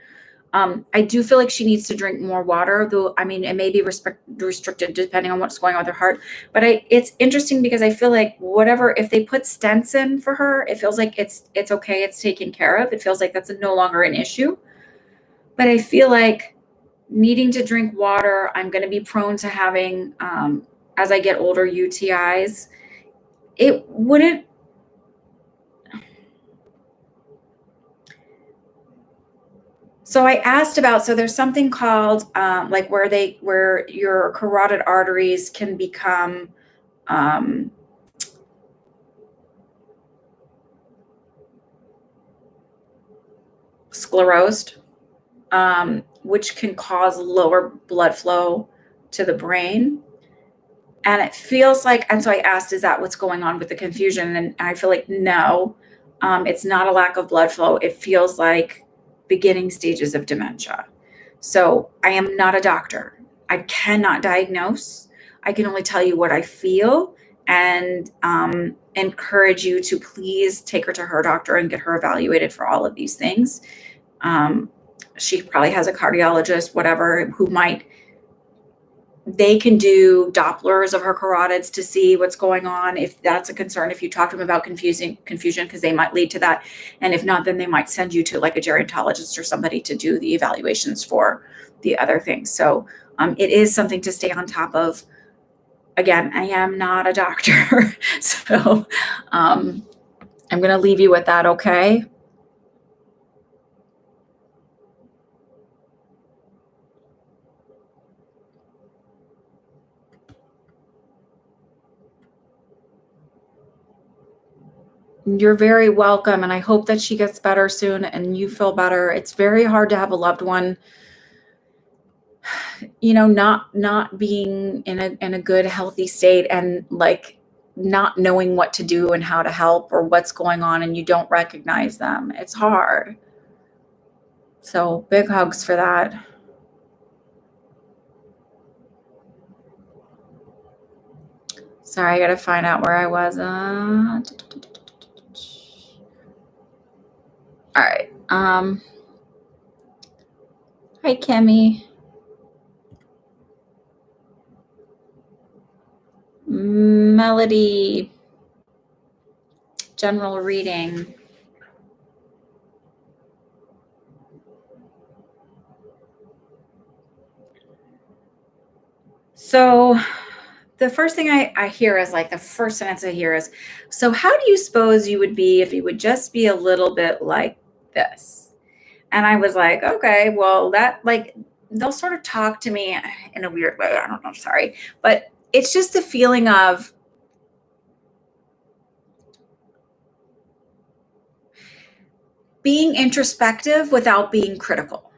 I do feel like she needs to drink more water, though. I mean, it may be restricted depending on what's going on with her heart. But it's interesting because I feel like whatever, if they put stents in for her, it feels like it's okay. It's taken care of. It feels like that's no longer an issue. But I feel like needing to drink water, I'm going to be prone to having, as I get older, UTIs. It wouldn't. So I asked about, so there's something called like where your carotid arteries can become sclerosed, which can cause lower blood flow to the brain. And it feels like, and so I asked, is that what's going on with the confusion? And I feel like no, it's not a lack of blood flow. It feels like beginning stages of dementia. So I am not a doctor. I cannot diagnose. I can only tell you what I feel and encourage you to please take her to her doctor and get her evaluated for all of these things. She probably has a cardiologist, whatever, who might, they can do Dopplers of her carotids to see what's going on. If that's a concern, if you talk to them about confusion, because they might lead to that. And if not, then they might send you to like a gerontologist or somebody to do the evaluations for the other things. So it is something to stay on top of. Again, I am not a doctor. So I'm going to leave you with that. Okay. You're very welcome. And I hope that she gets better soon and you feel better. It's very hard to have a loved one, not being in a good, healthy state and like not knowing what to do and how to help or what's going on and you don't recognize them. It's hard. So big hugs for that. Sorry, I got to find out where I was. All right. Hi, Kimmy. Melody. General reading. So the first thing I hear is like the first sentence I hear is, so how do you suppose you would be if you would just be a little bit like this? And I was like, okay, well, that like they'll sort of talk to me in a weird way. I don't know, sorry. But it's just a feeling of being introspective without being critical.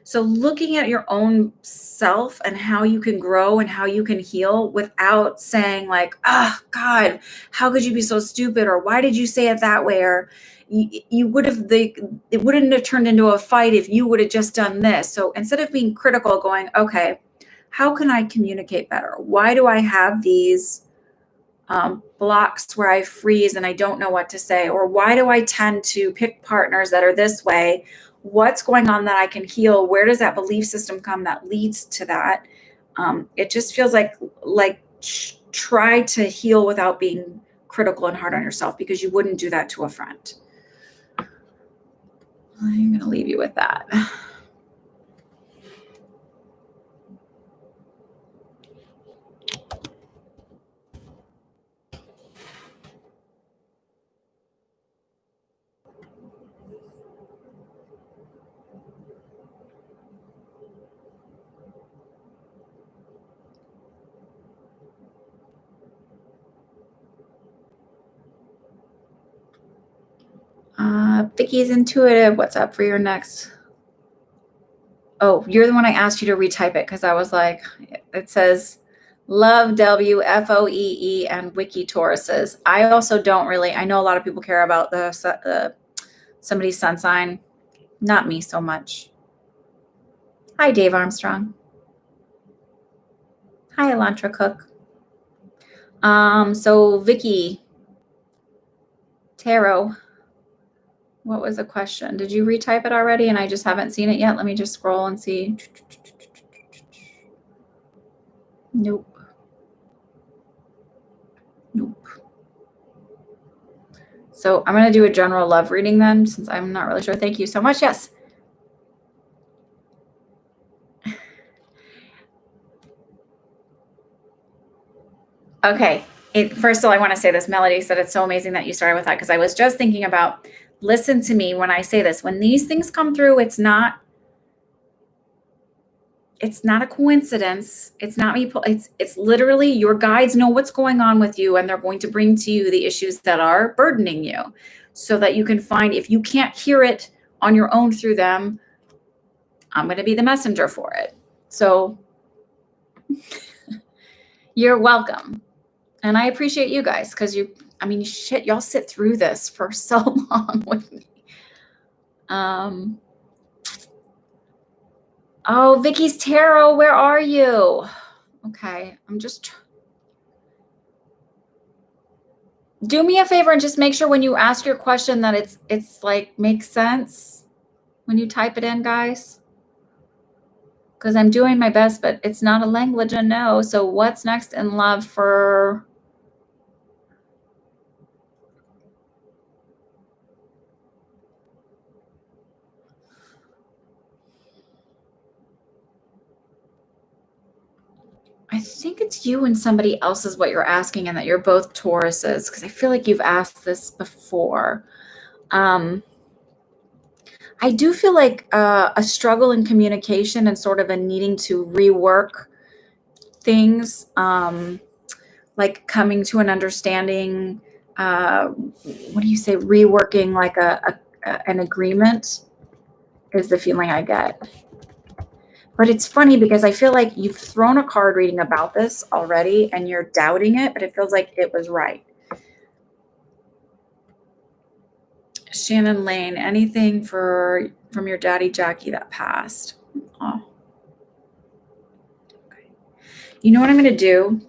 So looking at your own self and how you can grow and how you can heal without saying like, oh God, how could you be so stupid? Or why did you say it that way? Or you would have, it wouldn't have turned into a fight if you would have just done this. So instead of being critical, going, okay, how can I communicate better? Why do I have these blocks where I freeze and I don't know what to say? Or why do I tend to pick partners that are this way? What's going on that I can heal? Where does that belief system come that leads to that? It just feels like try to heal without being critical and hard on yourself, because you wouldn't do that to a friend. I'm going to leave you with that. Vicky's intuitive. What's up for your next? Oh, you're the one I asked you to retype it because I was like, it says love WFOEE and Wiki Tauruses. I also don't really, I know a lot of people care about the somebody's sun sign. Not me so much. Hi, Dave Armstrong. Hi, Elantra Cook. So Vicky Tarot, what was the question? Did you retype it already and I just haven't seen it yet? Let me just scroll and see. Nope. So I'm going to do a general love reading then, since I'm not really sure. Thank you so much. Yes. Okay. First of all, I want to say this. Melody said it's so amazing that you started with that, because I was just thinking about, listen to me when I say this. When these things come through, it's not a coincidence. It's not me. It's literally your guides know what's going on with you, and they're going to bring to you the issues that are burdening you, so that you can find, if you can't hear it on your own through them, I'm going to be the messenger for it. So you're welcome. And I appreciate you guys, because y'all sit through this for so long with me. Oh, Vicky's Tarot, where are you? Okay, I'm just... Do me a favor and just make sure when you ask your question that it's like makes sense when you type it in, guys. Because I'm doing my best, but it's not a language I know. So what's next in love for... I think it's you and somebody else is what you're asking, and that you're both Tauruses, because I feel like you've asked this before. I do feel like a struggle in communication and sort of a needing to rework things, like coming to an understanding. what do you say, reworking like an agreement is the feeling I get. But it's funny because I feel like you've thrown a card reading about this already and you're doubting it, but it feels like it was right. Shannon Lane, anything from your daddy Jackie that passed? Oh. Okay. You know what I'm going to do?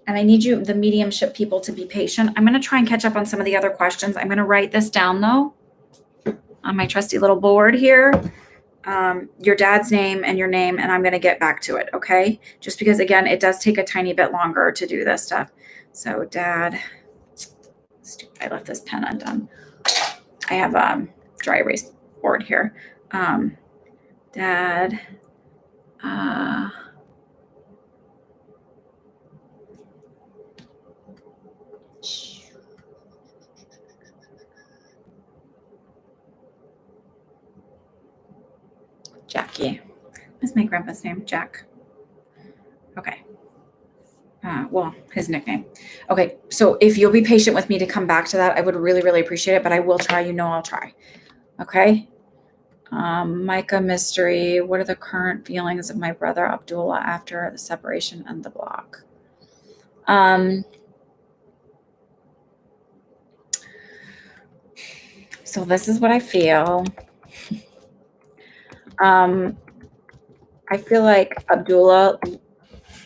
And I need you, the mediumship people, to be patient. I'm going to try and catch up on some of the other questions. I'm going to write this down, though, on my trusty little board here. Your dad's name and your name, and I'm going to get back to it, okay? Just because, again, it does take a tiny bit longer to do this stuff. So, Dad, I left this pen undone. I have a dry erase board here. Dad, Jackie. What's my grandpa's name? Jack. Okay. Well, his nickname. Okay. So if you'll be patient with me to come back to that, I would really, really appreciate it, but I will try. You know, I'll try. Okay. Micah Mystery. What are the current feelings of my brother Abdullah after the separation and the block? So this is what I feel. I feel like Abdullah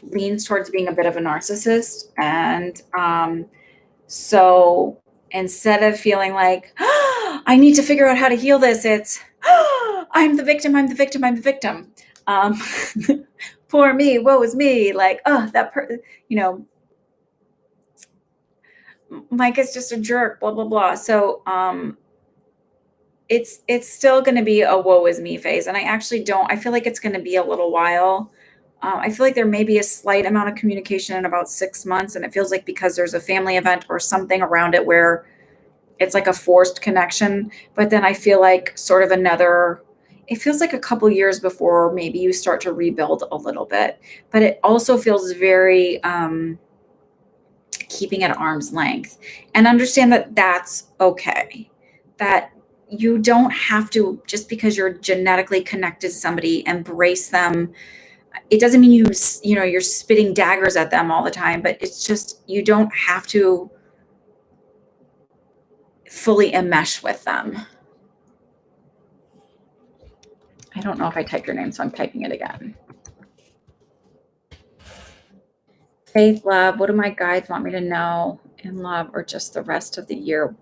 leans towards being a bit of a narcissist. And so instead of feeling like, oh, I need to figure out how to heal this, it's, oh, I'm the victim, I'm the victim, I'm the victim. Poor me, woe is me. Like, oh, Mike is just a jerk, blah, blah, blah. So it's still going to be a woe is me phase. And I feel like it's going to be a little while. I feel like there may be a slight amount of communication in about 6 months. And it feels like because there's a family event or something around it where it's like a forced connection. But then I feel like it feels like a couple years before maybe you start to rebuild a little bit. But it also feels very keeping at arm's length. And understand that that's okay. That you don't have to, just because you're genetically connected to somebody, embrace them. It doesn't mean you're spitting daggers at them all the time, but it's just, you don't have to fully enmesh with them. I don't know if I typed your name, so I'm typing it again. Faith, love, what do my guides want me to know in love or just the rest of the year?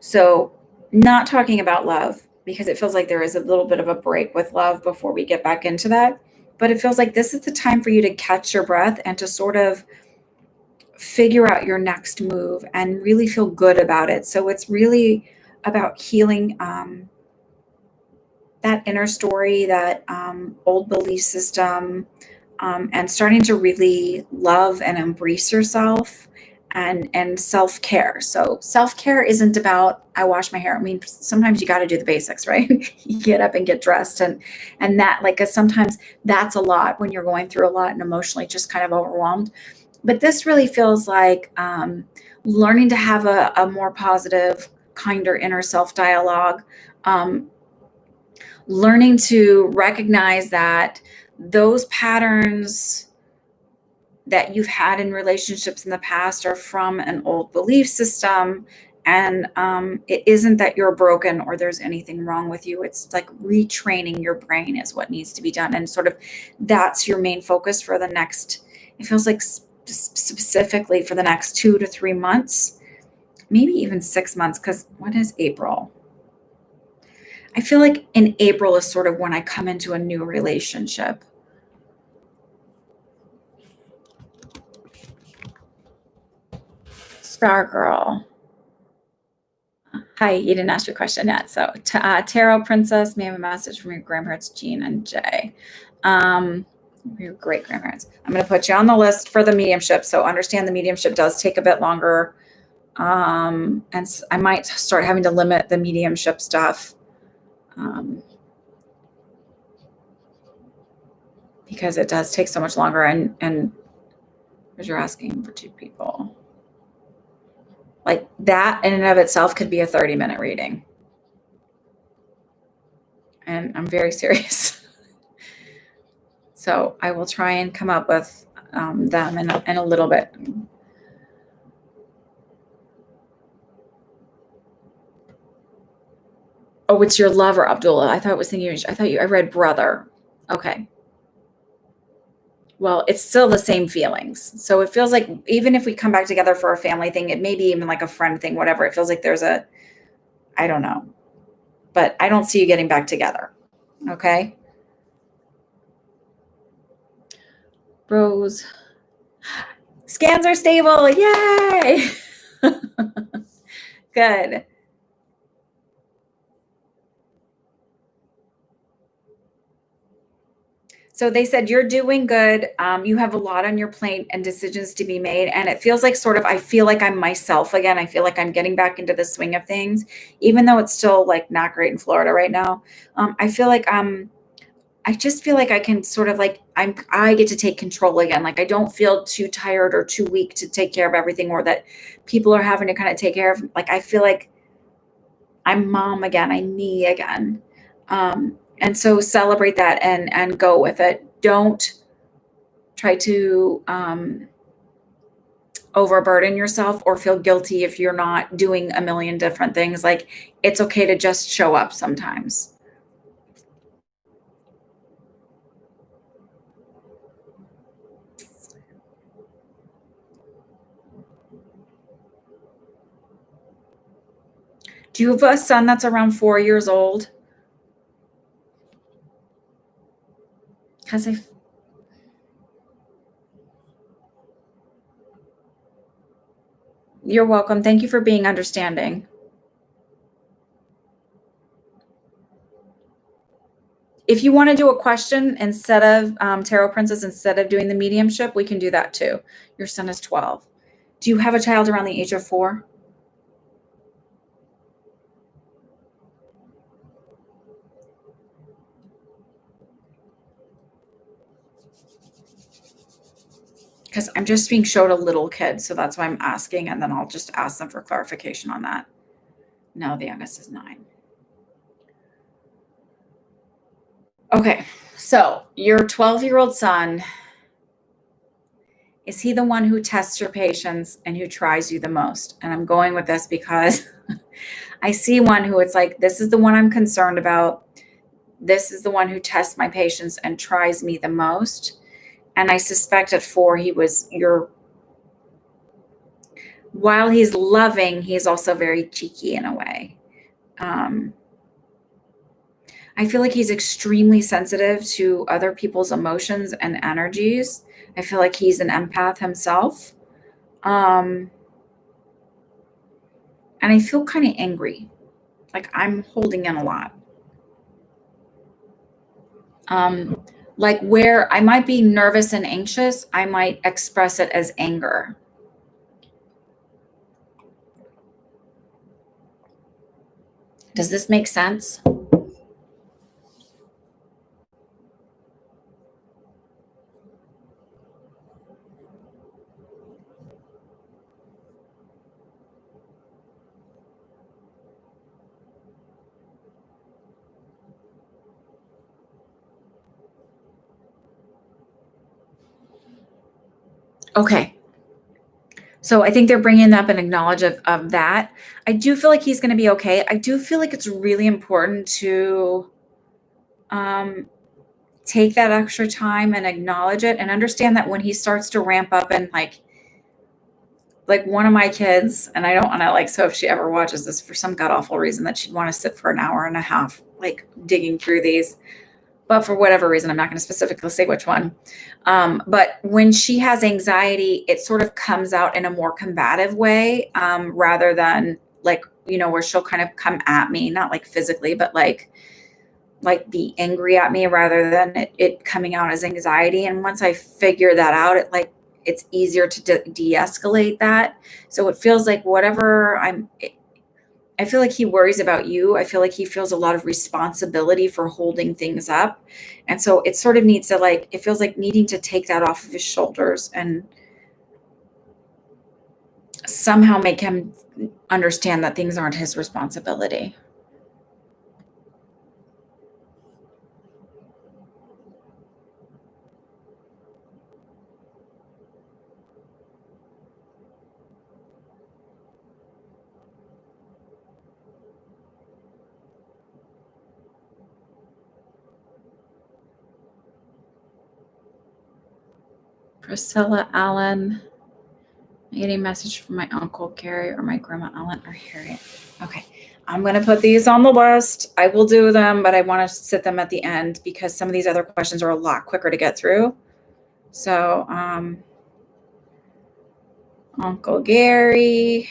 So not talking about love, because it feels like there is a little bit of a break with love before we get back into that. But it feels like this is the time for you to catch your breath and to sort of figure out your next move and really feel good about it. So it's really about healing that inner story, that old belief system, and starting to really love and embrace yourself. And self-care. So self-care isn't about, I wash my hair. I mean, sometimes you got to do the basics, right? You get up and get dressed and that, like, 'cause sometimes that's a lot when you're going through a lot and emotionally just kind of overwhelmed. But this really feels like learning to have a more positive, kinder inner self-dialogue, learning to recognize that those patterns that you've had in relationships in the past are from an old belief system. And it isn't that you're broken or there's anything wrong with you. It's like retraining your brain is what needs to be done. And sort of that's your main focus for the next, it feels like specifically for the next 2 to 3 months, maybe even 6 months. Because what is April? I feel like in April is sort of when I come into a new relationship. Star Girl. Hi, you didn't ask your question yet. So Tarot Princess, may I have a message from your grandparents, Jean and Jay. Your great grandparents. I'm going to put you on the list for the mediumship. So understand the mediumship does take a bit longer And I might start having to limit the mediumship stuff. Because it does take so much longer, and because you're asking for 2 people. Like that in and of itself could be a 30-minute reading. And I'm very serious. So I will try and come up with them in a little bit. Oh, it's your lover, Abdullah. I read brother. Okay. Well, it's still the same feelings. So it feels like even if we come back together for a family thing, it may be even like a friend thing, whatever. It feels like there's I don't know. But I don't see you getting back together. Okay. Rose. Scans are stable. Yay. Good. So they said, you're doing good. You have a lot on your plate and decisions to be made. And it feels like I feel like I'm myself again. I feel like I'm getting back into the swing of things, even though it's still like not great in Florida right now. I feel like I just feel like I can sort of like, I get to take control again. Like I don't feel too tired or too weak to take care of everything, or that people are having to kind of take care of. Like, I feel like I'm mom again. I'm me again. And so celebrate that and go with it. Don't try to overburden yourself or feel guilty if you're not doing a million different things. Like, it's okay to just show up sometimes. Do you have a son that's around 4 years old? Because you're welcome. Thank you for being understanding. If you want to do a question instead of Tarot Princess, instead of doing the mediumship, we can do that too. Your son is 12. Do you have a child around the age of 4? Because I'm just being showed a little kid, so that's why I'm asking, and then I'll just ask them for clarification on that. No, the youngest is 9. Okay, so your 12-year-old son, is he the one who tests your patience and who tries you the most? And I'm going with this because I see one who it's like, this is the one I'm concerned about. This is the one who tests my patience and tries me the most. And I suspect at 4, while he's loving, he's also very cheeky in a way. I feel like he's extremely sensitive to other people's emotions and energies. I feel like he's an empath himself. And I feel kind of angry. Like I'm holding in a lot. Like where I might be nervous and anxious, I might express it as anger. Does this make sense? Okay. So I think they're bringing up an acknowledge of that. I do feel like he's going to be okay. I do feel like it's really important to take that extra time and acknowledge it and understand that when he starts to ramp up and like one of my kids, and I don't want to like, so if she ever watches this for some god awful reason that she'd want to sit for an hour and a half, like digging through these, but for whatever reason, I'm not going to specifically say which one. But when she has anxiety, it sort of comes out in a more combative way, rather than like, where she'll kind of come at me, not like physically, but like be angry at me rather than it coming out as anxiety. And once I figure that out, it's easier to de-escalate that. So it feels like I feel like he worries about you. I feel like he feels a lot of responsibility for holding things up. And so it sort of needs to it feels like needing to take that off of his shoulders and somehow make him understand that things aren't his responsibility. Priscilla Allen. Getting a message from my uncle Gary or my grandma Ellen or Harriet. Okay, I'm going to put these on the list. I will do them, but I want to sit them at the end because some of these other questions are a lot quicker to get through. So, Uncle Gary.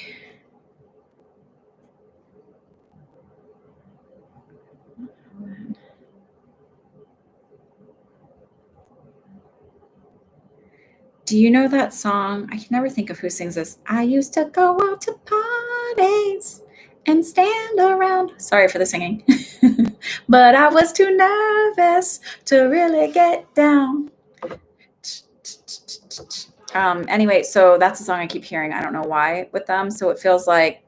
Do you know that song? I can never think of who sings this. I used to go out to parties and stand around. Sorry for the singing. But I was too nervous to really get down. Anyway, so that's a song I keep hearing. I don't know why with them. So it feels like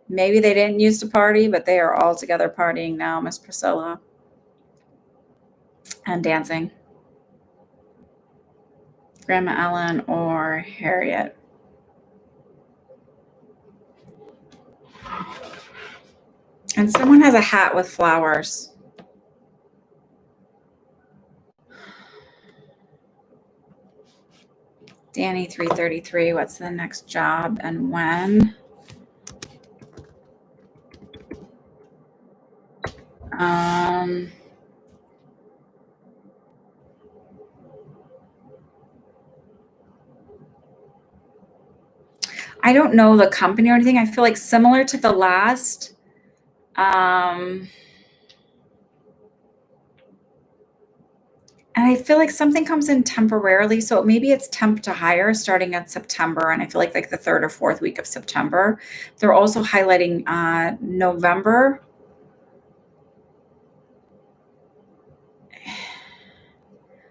maybe they didn't used to party, but they are all together partying now, Miss Priscilla. And dancing. Grandma Ellen or Harriet. And someone has a hat with flowers. Danny 333, what's the next job and when? I don't know the company or anything. I feel like similar to the last. And I feel like something comes in temporarily. So maybe it's temp to hire starting in September. And I feel like the third or fourth week of September. They're also highlighting November.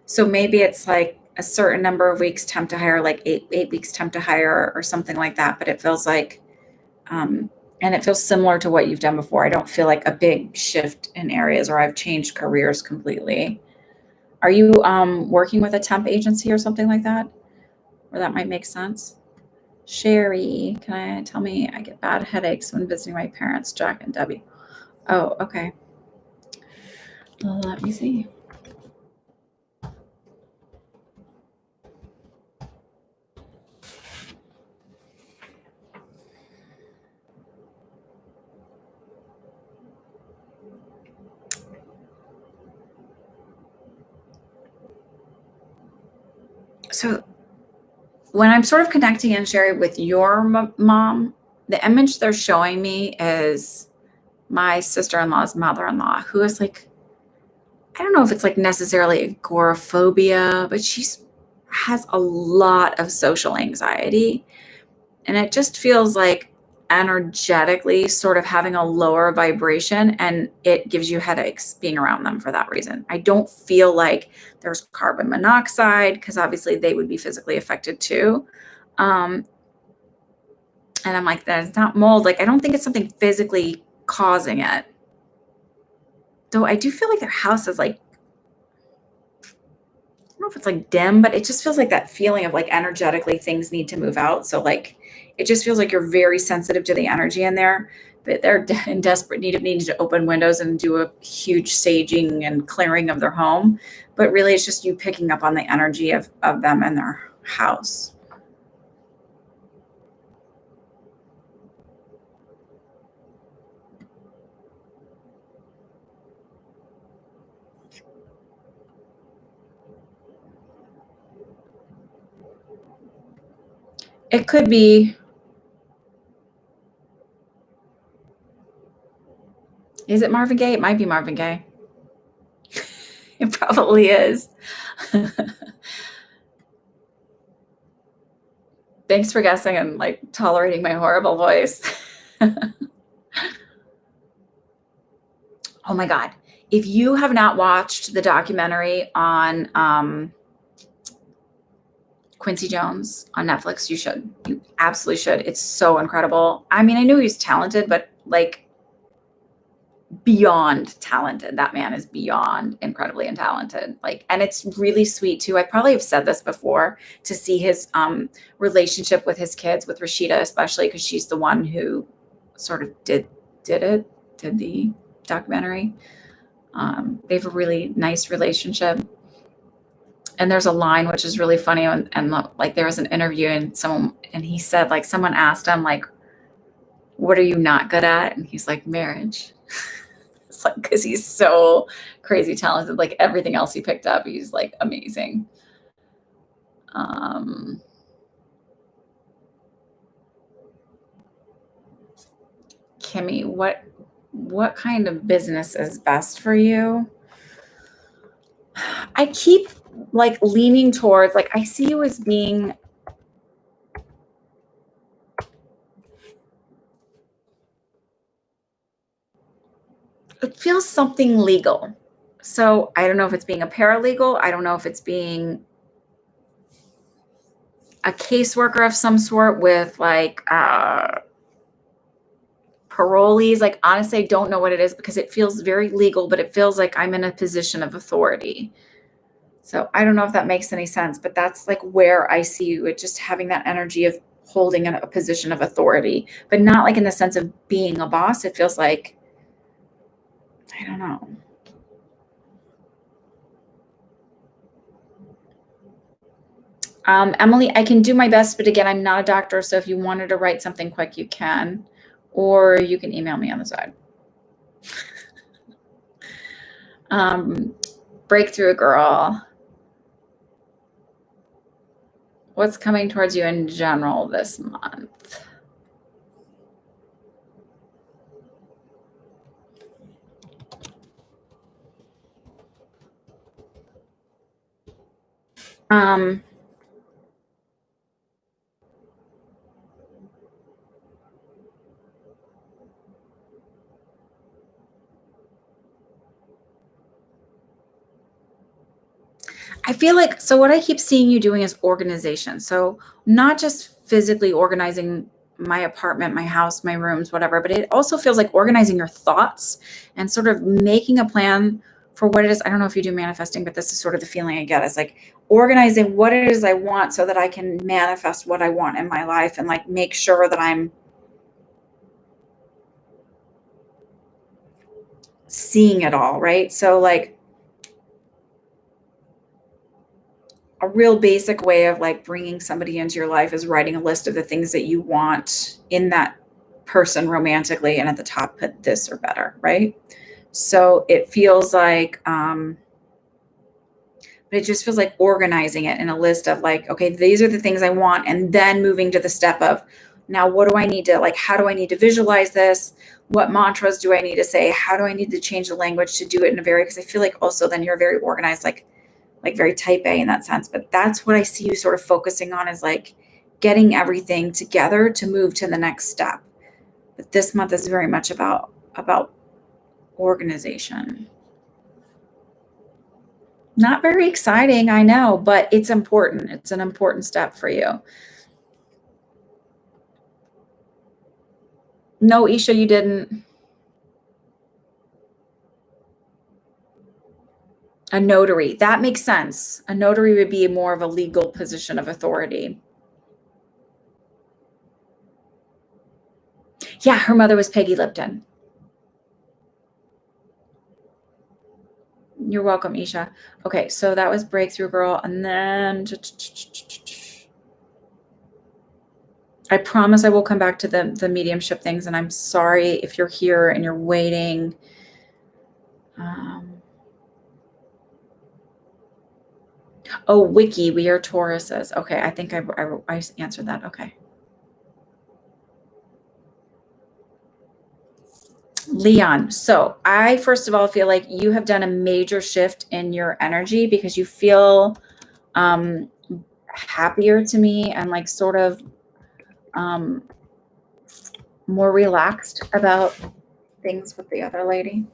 So maybe it's like a certain number of weeks temp to hire, like eight weeks temp to hire or something like that. But it feels like, and it feels similar to what you've done before. I don't feel like a big shift in areas or I've changed careers completely. Are you working with a temp agency or something like that? Or that might make sense. Sherry, tell me I get bad headaches when visiting my parents, Jack and Debbie. Oh, okay. Let me see. So when I'm sort of connecting in, Sherry, with your mom, the image they're showing me is my sister-in-law's mother-in-law, who is like, I don't know if it's like necessarily agoraphobia, but has a lot of social anxiety. And it just feels like energetically sort of having a lower vibration, and it gives you headaches being around them for that reason. I don't feel like there's carbon monoxide because obviously they would be physically affected too. And I'm like, that's not mold. Like, I don't think it's something physically causing it. Though I do feel like their house is like, I don't know if it's like dim, but it just feels like that feeling of like energetically things need to move out. So like, it just feels like you're very sensitive to the energy in there, but they're in desperate need of needing to open windows and do a huge saging and clearing of their home. But really it's just you picking up on the energy of them and their house. It could be. Is it Marvin Gaye? It might be Marvin Gaye. It probably is. Thanks for guessing and like tolerating my horrible voice. Oh my God. If you have not watched the documentary on Quincy Jones on Netflix, you should. You absolutely should. It's so incredible. I mean, I knew he was talented, but like beyond talented. That man is beyond incredibly talented. Like, and it's really sweet too. I probably have said this before, to see his relationship with his kids, with Rashida especially, because she's the one who sort of did the documentary. They have a really nice relationship. And there's a line which is really funny, and like there was an interview and he said, like, someone asked him, like, what are you not good at? And he's like, marriage. It's like, because he's so crazy talented. Like everything else he picked up, he's like amazing. Kimmy, what kind of business is best for you? I keep like leaning towards, like, I see you as being it feels something legal. So I don't know if it's being a paralegal. I don't know if it's being a caseworker of some sort with like parolees. Like, honestly, I don't know what it is, because it feels very legal, but it feels like I'm in a position of authority. So I don't know if that makes any sense, but that's like where I see you. It just having that energy of holding a position of authority, but not like in the sense of being a boss. It feels like, I don't know. Emily, I can do my best, but again, I'm not a doctor. So if you wanted to write something quick, you can, or you can email me on the side. Breakthrough girl. What's coming towards you in general this month? I feel like, so what I keep seeing you doing is organization. So not just physically organizing my apartment, my house, my rooms, whatever, but it also feels like organizing your thoughts and sort of making a plan for what it is. I don't know if you do manifesting, but this is sort of the feeling I get, is like organizing what it is I want so that I can manifest what I want in my life, and like make sure that I'm seeing it all, right? So like a real basic way of like bringing somebody into your life is writing a list of the things that you want in that person romantically, and at the top put this or better, right? So it feels like but it just feels like organizing it in a list of like, okay, these are the things I want, and then moving to the step of, now what do I need to, like, how do I need to visualize this? What mantras do I need to say? How do I need to change the language to do it in a very, because I feel like also then you're very organized, like very type A in that sense. But that's what I see you sort of focusing on, is like getting everything together to move to the next step. But this month is very much about organization. Not very exciting, I know, but it's important. It's an important step for you. No, Isha, you didn't. A notary. That makes sense. A notary would be more of a legal position of authority. Yeah, her mother was Peggy Lipton. You're welcome, Isha. Okay, so that was Breakthrough Girl. And then I promise I will come back to the mediumship things. And I'm sorry if you're here and you're waiting. Oh, Wiki, we are Tauruses. Okay, I think I answered that. Okay. Leon, so I first of all feel like you have done a major shift in your energy, because you feel happier to me, and like sort of more relaxed about things with the other lady.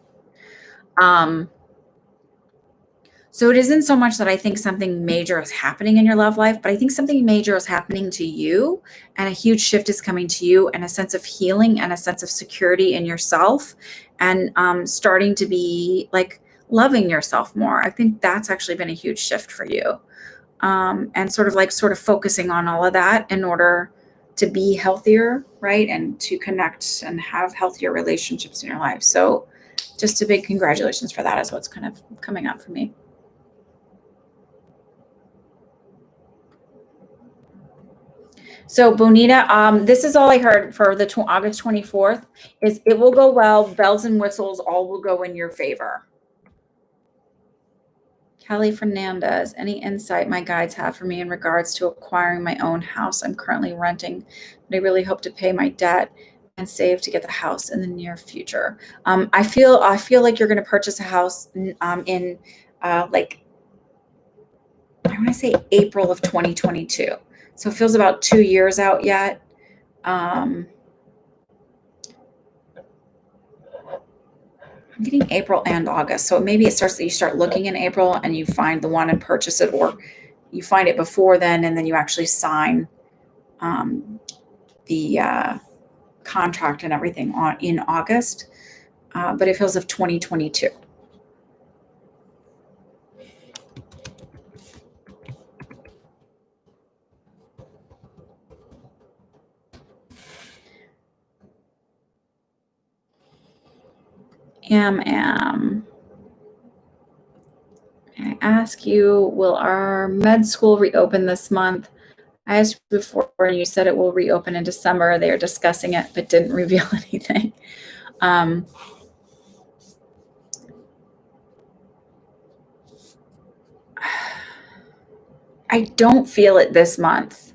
So it isn't so much that I think something major is happening in your love life, but I think something major is happening to you, and a huge shift is coming to you, and a sense of healing and a sense of security in yourself, and starting to be like loving yourself more. I think that's actually been a huge shift for you. And sort of focusing on all of that in order to be healthier, right? And to connect and have healthier relationships in your life. So just a big congratulations for that is what's kind of coming up for me. So Bonita, this is all I heard for the August 24th is it will go well. Bells and whistles all will go in your favor. Kelly Fernandez, any insight my guides have for me in regards to acquiring my own house? I'm currently renting, but I really hope to pay my debt and save to get the house in the near future. I feel like you're going to purchase a house in like, I want to say April of 2022. So it feels about 2 years out yet. I'm getting April and August. So maybe it starts that you start looking in April and you find the one and purchase it, or you find it before then and then you actually sign the contract and everything in August. But it feels of 2022. I ask you, will our med school reopen this month? I asked you before and you said it will reopen in December. They are discussing it, but didn't reveal anything. I don't feel it this month.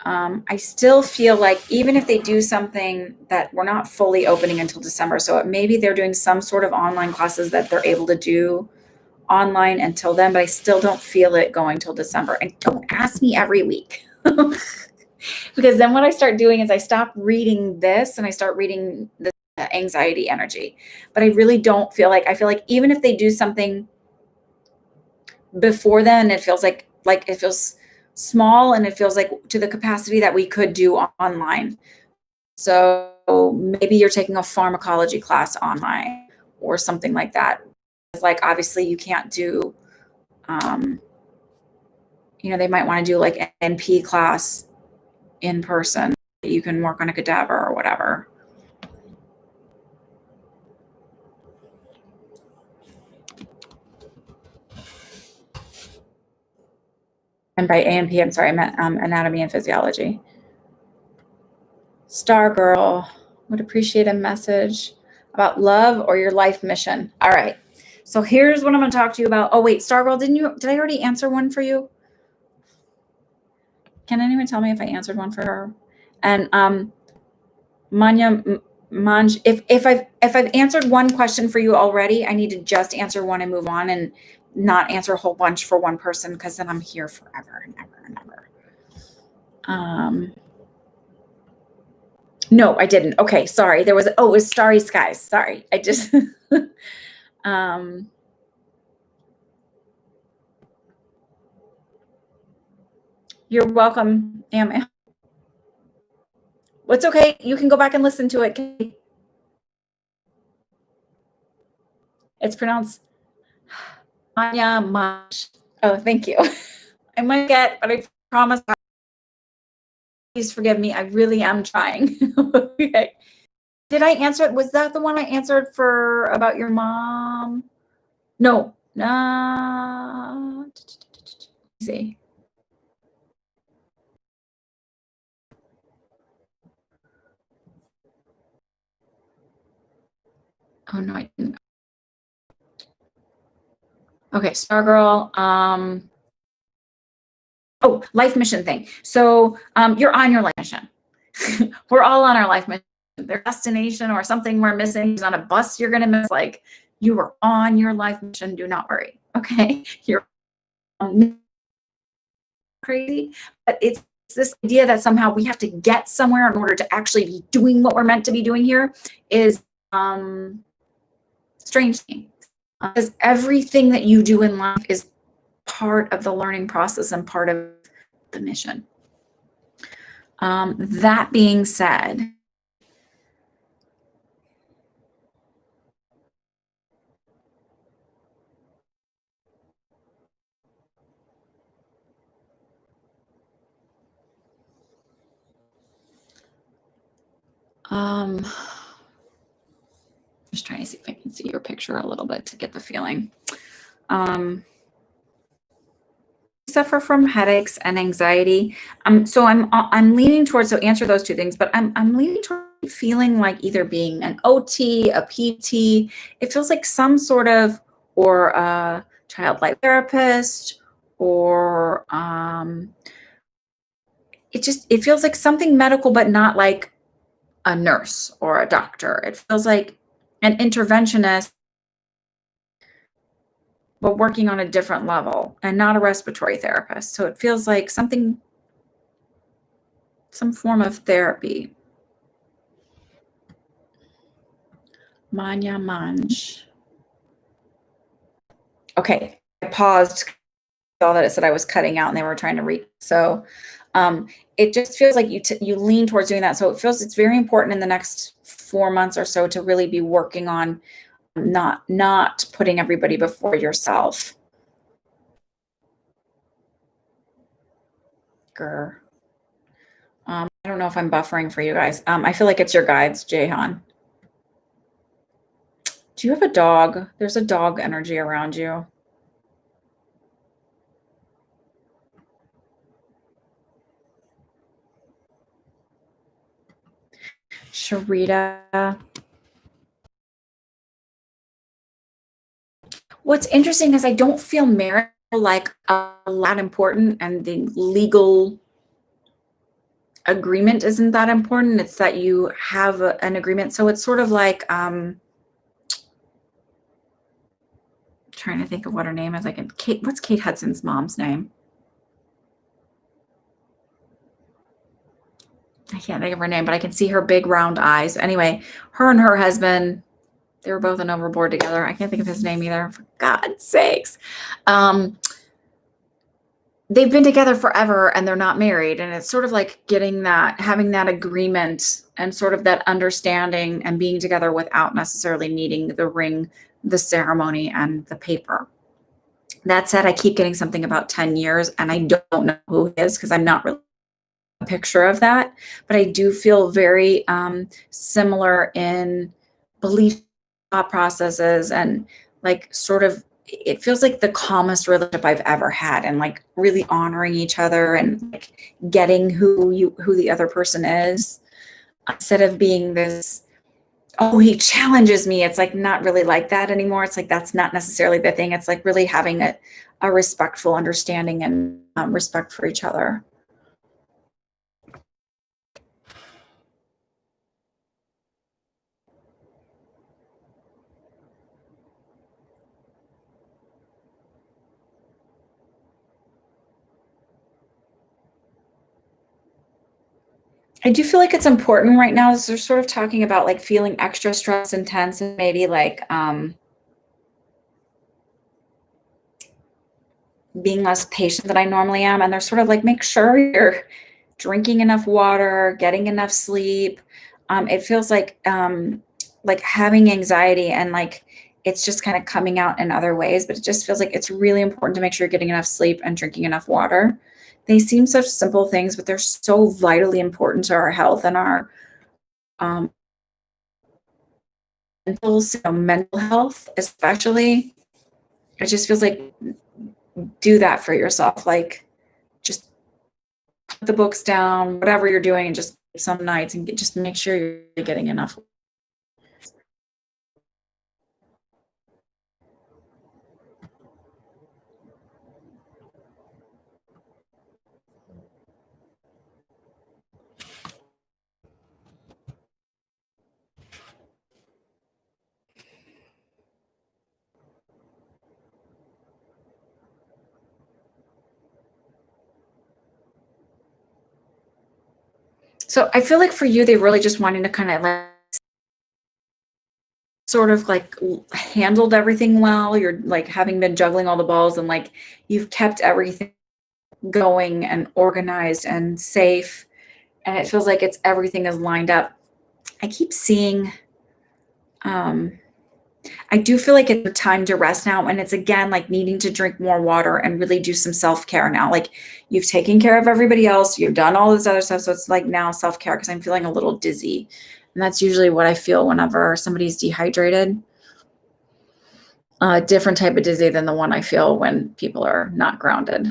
I still feel like even if they do something that we're not fully opening until December, so maybe they're doing some sort of online classes that they're able to do online until then, but I still don't feel it going till December. And don't ask me every week. Because then what I start doing is I stop reading this and I start reading the anxiety energy. But I really don't feel like, I feel like even if they do something before then, it feels like it feels small and it feels like to the capacity that we could do online. So maybe you're taking a pharmacology class online or something like that. It's like, obviously you can't do, they might want to do like an NP class in person. You can work on a cadaver or whatever. And by ANP, I'm sorry, I meant anatomy and physiology. Star Girl would appreciate a message about love or your life mission. All right. So here's what I'm going to talk to you about. Oh, wait, Star Girl, did I already answer one for you? Can anyone tell me if I answered one for her? And Manya Manj, if I've answered one question for you already, I need to just answer one and move on and not answer a whole bunch for one person, because then I'm here forever and ever and ever. No, I didn't. Okay, sorry. It was Starry Skies. Sorry. I just you're welcome, Am. It's okay. You can go back and listen to it. It's pronounced Manya Manj. Oh, thank you. I might get, but I promise. Please forgive me. I really am trying. Okay. Did I answer it? Was that the one I answered for about your mom? No. Let's see. Oh no, I didn't. Okay, Stargirl. Oh, life mission thing. So you're on your life mission. We're all on our life mission. Their destination or something we're missing is on a bus you're gonna miss. Like, you are on your life mission. Do not worry. Okay, you're crazy, but it's this idea that somehow we have to get somewhere in order to actually be doing what we're meant to be doing here is strange to me. Because everything that you do in life is part of the learning process and part of the mission. That being said, just trying to see if I can see your picture a little bit to get the feeling. Suffer from headaches and anxiety. So I'm leaning towards, so answer those two things, but I'm leaning toward feeling like either being an OT, a PT. It feels like some sort of, or a child life therapist, or it feels like something medical, but not like a nurse or a doctor. It feels like an interventionist, but working on a different level, and not a respiratory therapist. So it feels like something, some form of therapy. Manya Manj. Okay, I paused, saw that it said I was cutting out and they were trying to read. So it just feels like you lean towards doing that. So it feels it's very important in the next 4 months or so to really be working on not putting everybody before yourself. Grr. I don't know if I'm buffering for you guys. I feel like it's your guides, Jehan. Do you have a dog? There's a dog energy around you. Sharita. What's interesting is I don't feel marriage like a lot important, and the legal agreement isn't that important. It's that you have an agreement. So it's sort of like, trying to think of what her name is. Kate, what's Kate Hudson's mom's name? I can't think of her name, but I can see her big round eyes. Anyway, her and her husband, they were both in Overboard together. I can't think of his name either, for God's sakes. They've been together forever and they're not married. And it's sort of like having that agreement and sort of that understanding and being together without necessarily needing the ring, the ceremony, and the paper. That said, I keep getting something about 10 years and I don't know who it is because I'm not really a picture of that, but I do feel very similar in belief, thought processes, and like sort of, it feels like the calmest relationship I've ever had, and like really honoring each other and like getting who the other person is, instead of being this, oh, he challenges me. It's like not really like that anymore. It's like that's not necessarily the thing. It's like really having a respectful understanding and respect for each other. I do feel like it's important right now as they're sort of talking about like feeling extra stressed and tense, and maybe like being less patient than I normally am. And they're sort of like, make sure you're drinking enough water, getting enough sleep. It feels like having anxiety, and like it's just kind of coming out in other ways, but it just feels like it's really important to make sure you're getting enough sleep and drinking enough water. They seem such simple things, but they're so vitally important to our health and our um, mental health, especially. It just feels like, do that for yourself. Like, just put the books down, whatever you're doing, and just some nights and just make sure you're getting enough. So I feel like for you, they really just wanting to kind of like sort of like handled everything well. You're like having been juggling all the balls and like you've kept everything going and organized and safe. And it feels like everything is lined up. I keep seeing, I do feel like it's time to rest now. And it's again like needing to drink more water and really do some self care now. Like you've taken care of everybody else, you've done all this other stuff. So it's like now self care because I'm feeling a little dizzy. And that's usually what I feel whenever somebody's dehydrated. A different type of dizzy than the one I feel when people are not grounded.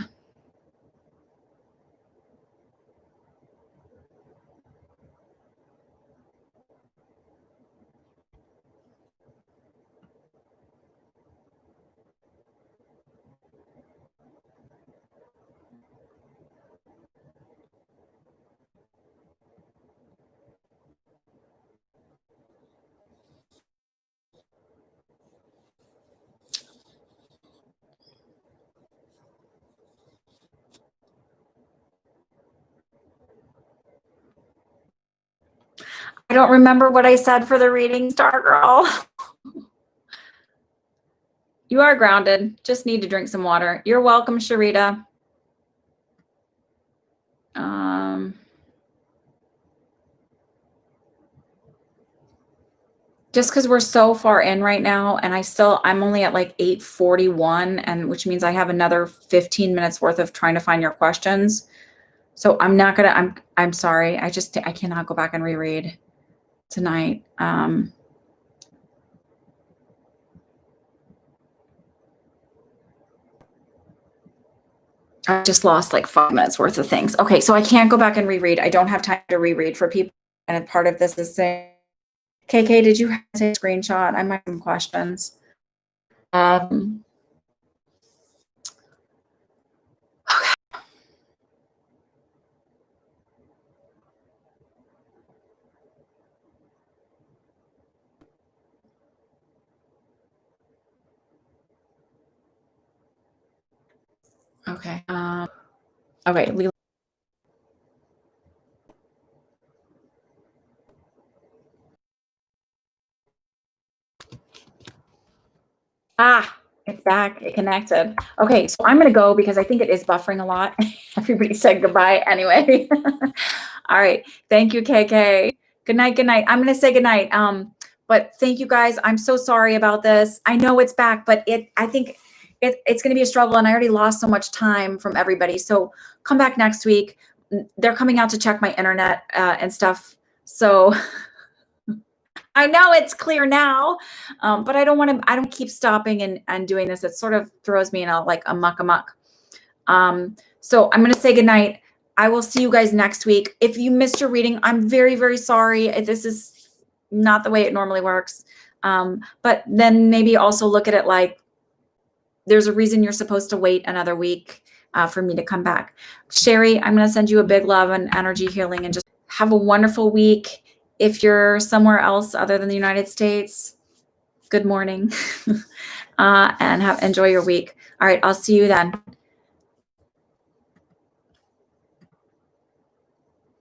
I don't remember what I said for the reading, Star Girl. You are grounded. Just need to drink some water. You're welcome, Sharita. Just because we're so far in right now, and I'm only at like 8:41, and which means I have another 15 minutes worth of trying to find your questions. So I'm sorry. I cannot go back and reread tonight. I just lost like 5 minutes worth of things. Okay, so I can't go back and reread. I don't have time to reread for people. And part of this is saying, KK, did you have to take a screenshot? I might have some questions. Okay. Okay. It's back. It connected. Okay, so I'm going to go because I think it is buffering a lot. Everybody said goodbye anyway. All right. Thank you, KK. Good night. Good night. I'm going to say good night. But thank you guys. I'm so sorry about this. I know it's back, but I think it's going to be a struggle, and I already lost so much time from everybody. So come back next week. They're coming out to check my internet and stuff. So I know it's clear now, but I don't keep stopping and doing this. It sort of throws me in a muck. So I'm going to say goodnight. I will see you guys next week. If you missed your reading, I'm very, very sorry. This is not the way it normally works. But then maybe also look at it like there's a reason you're supposed to wait another week for me to come back. Sherry, I'm going to send you a big love and energy healing, and just have a wonderful week. If you're somewhere else other than the United States, good morning and enjoy your week. All right, I'll see you then.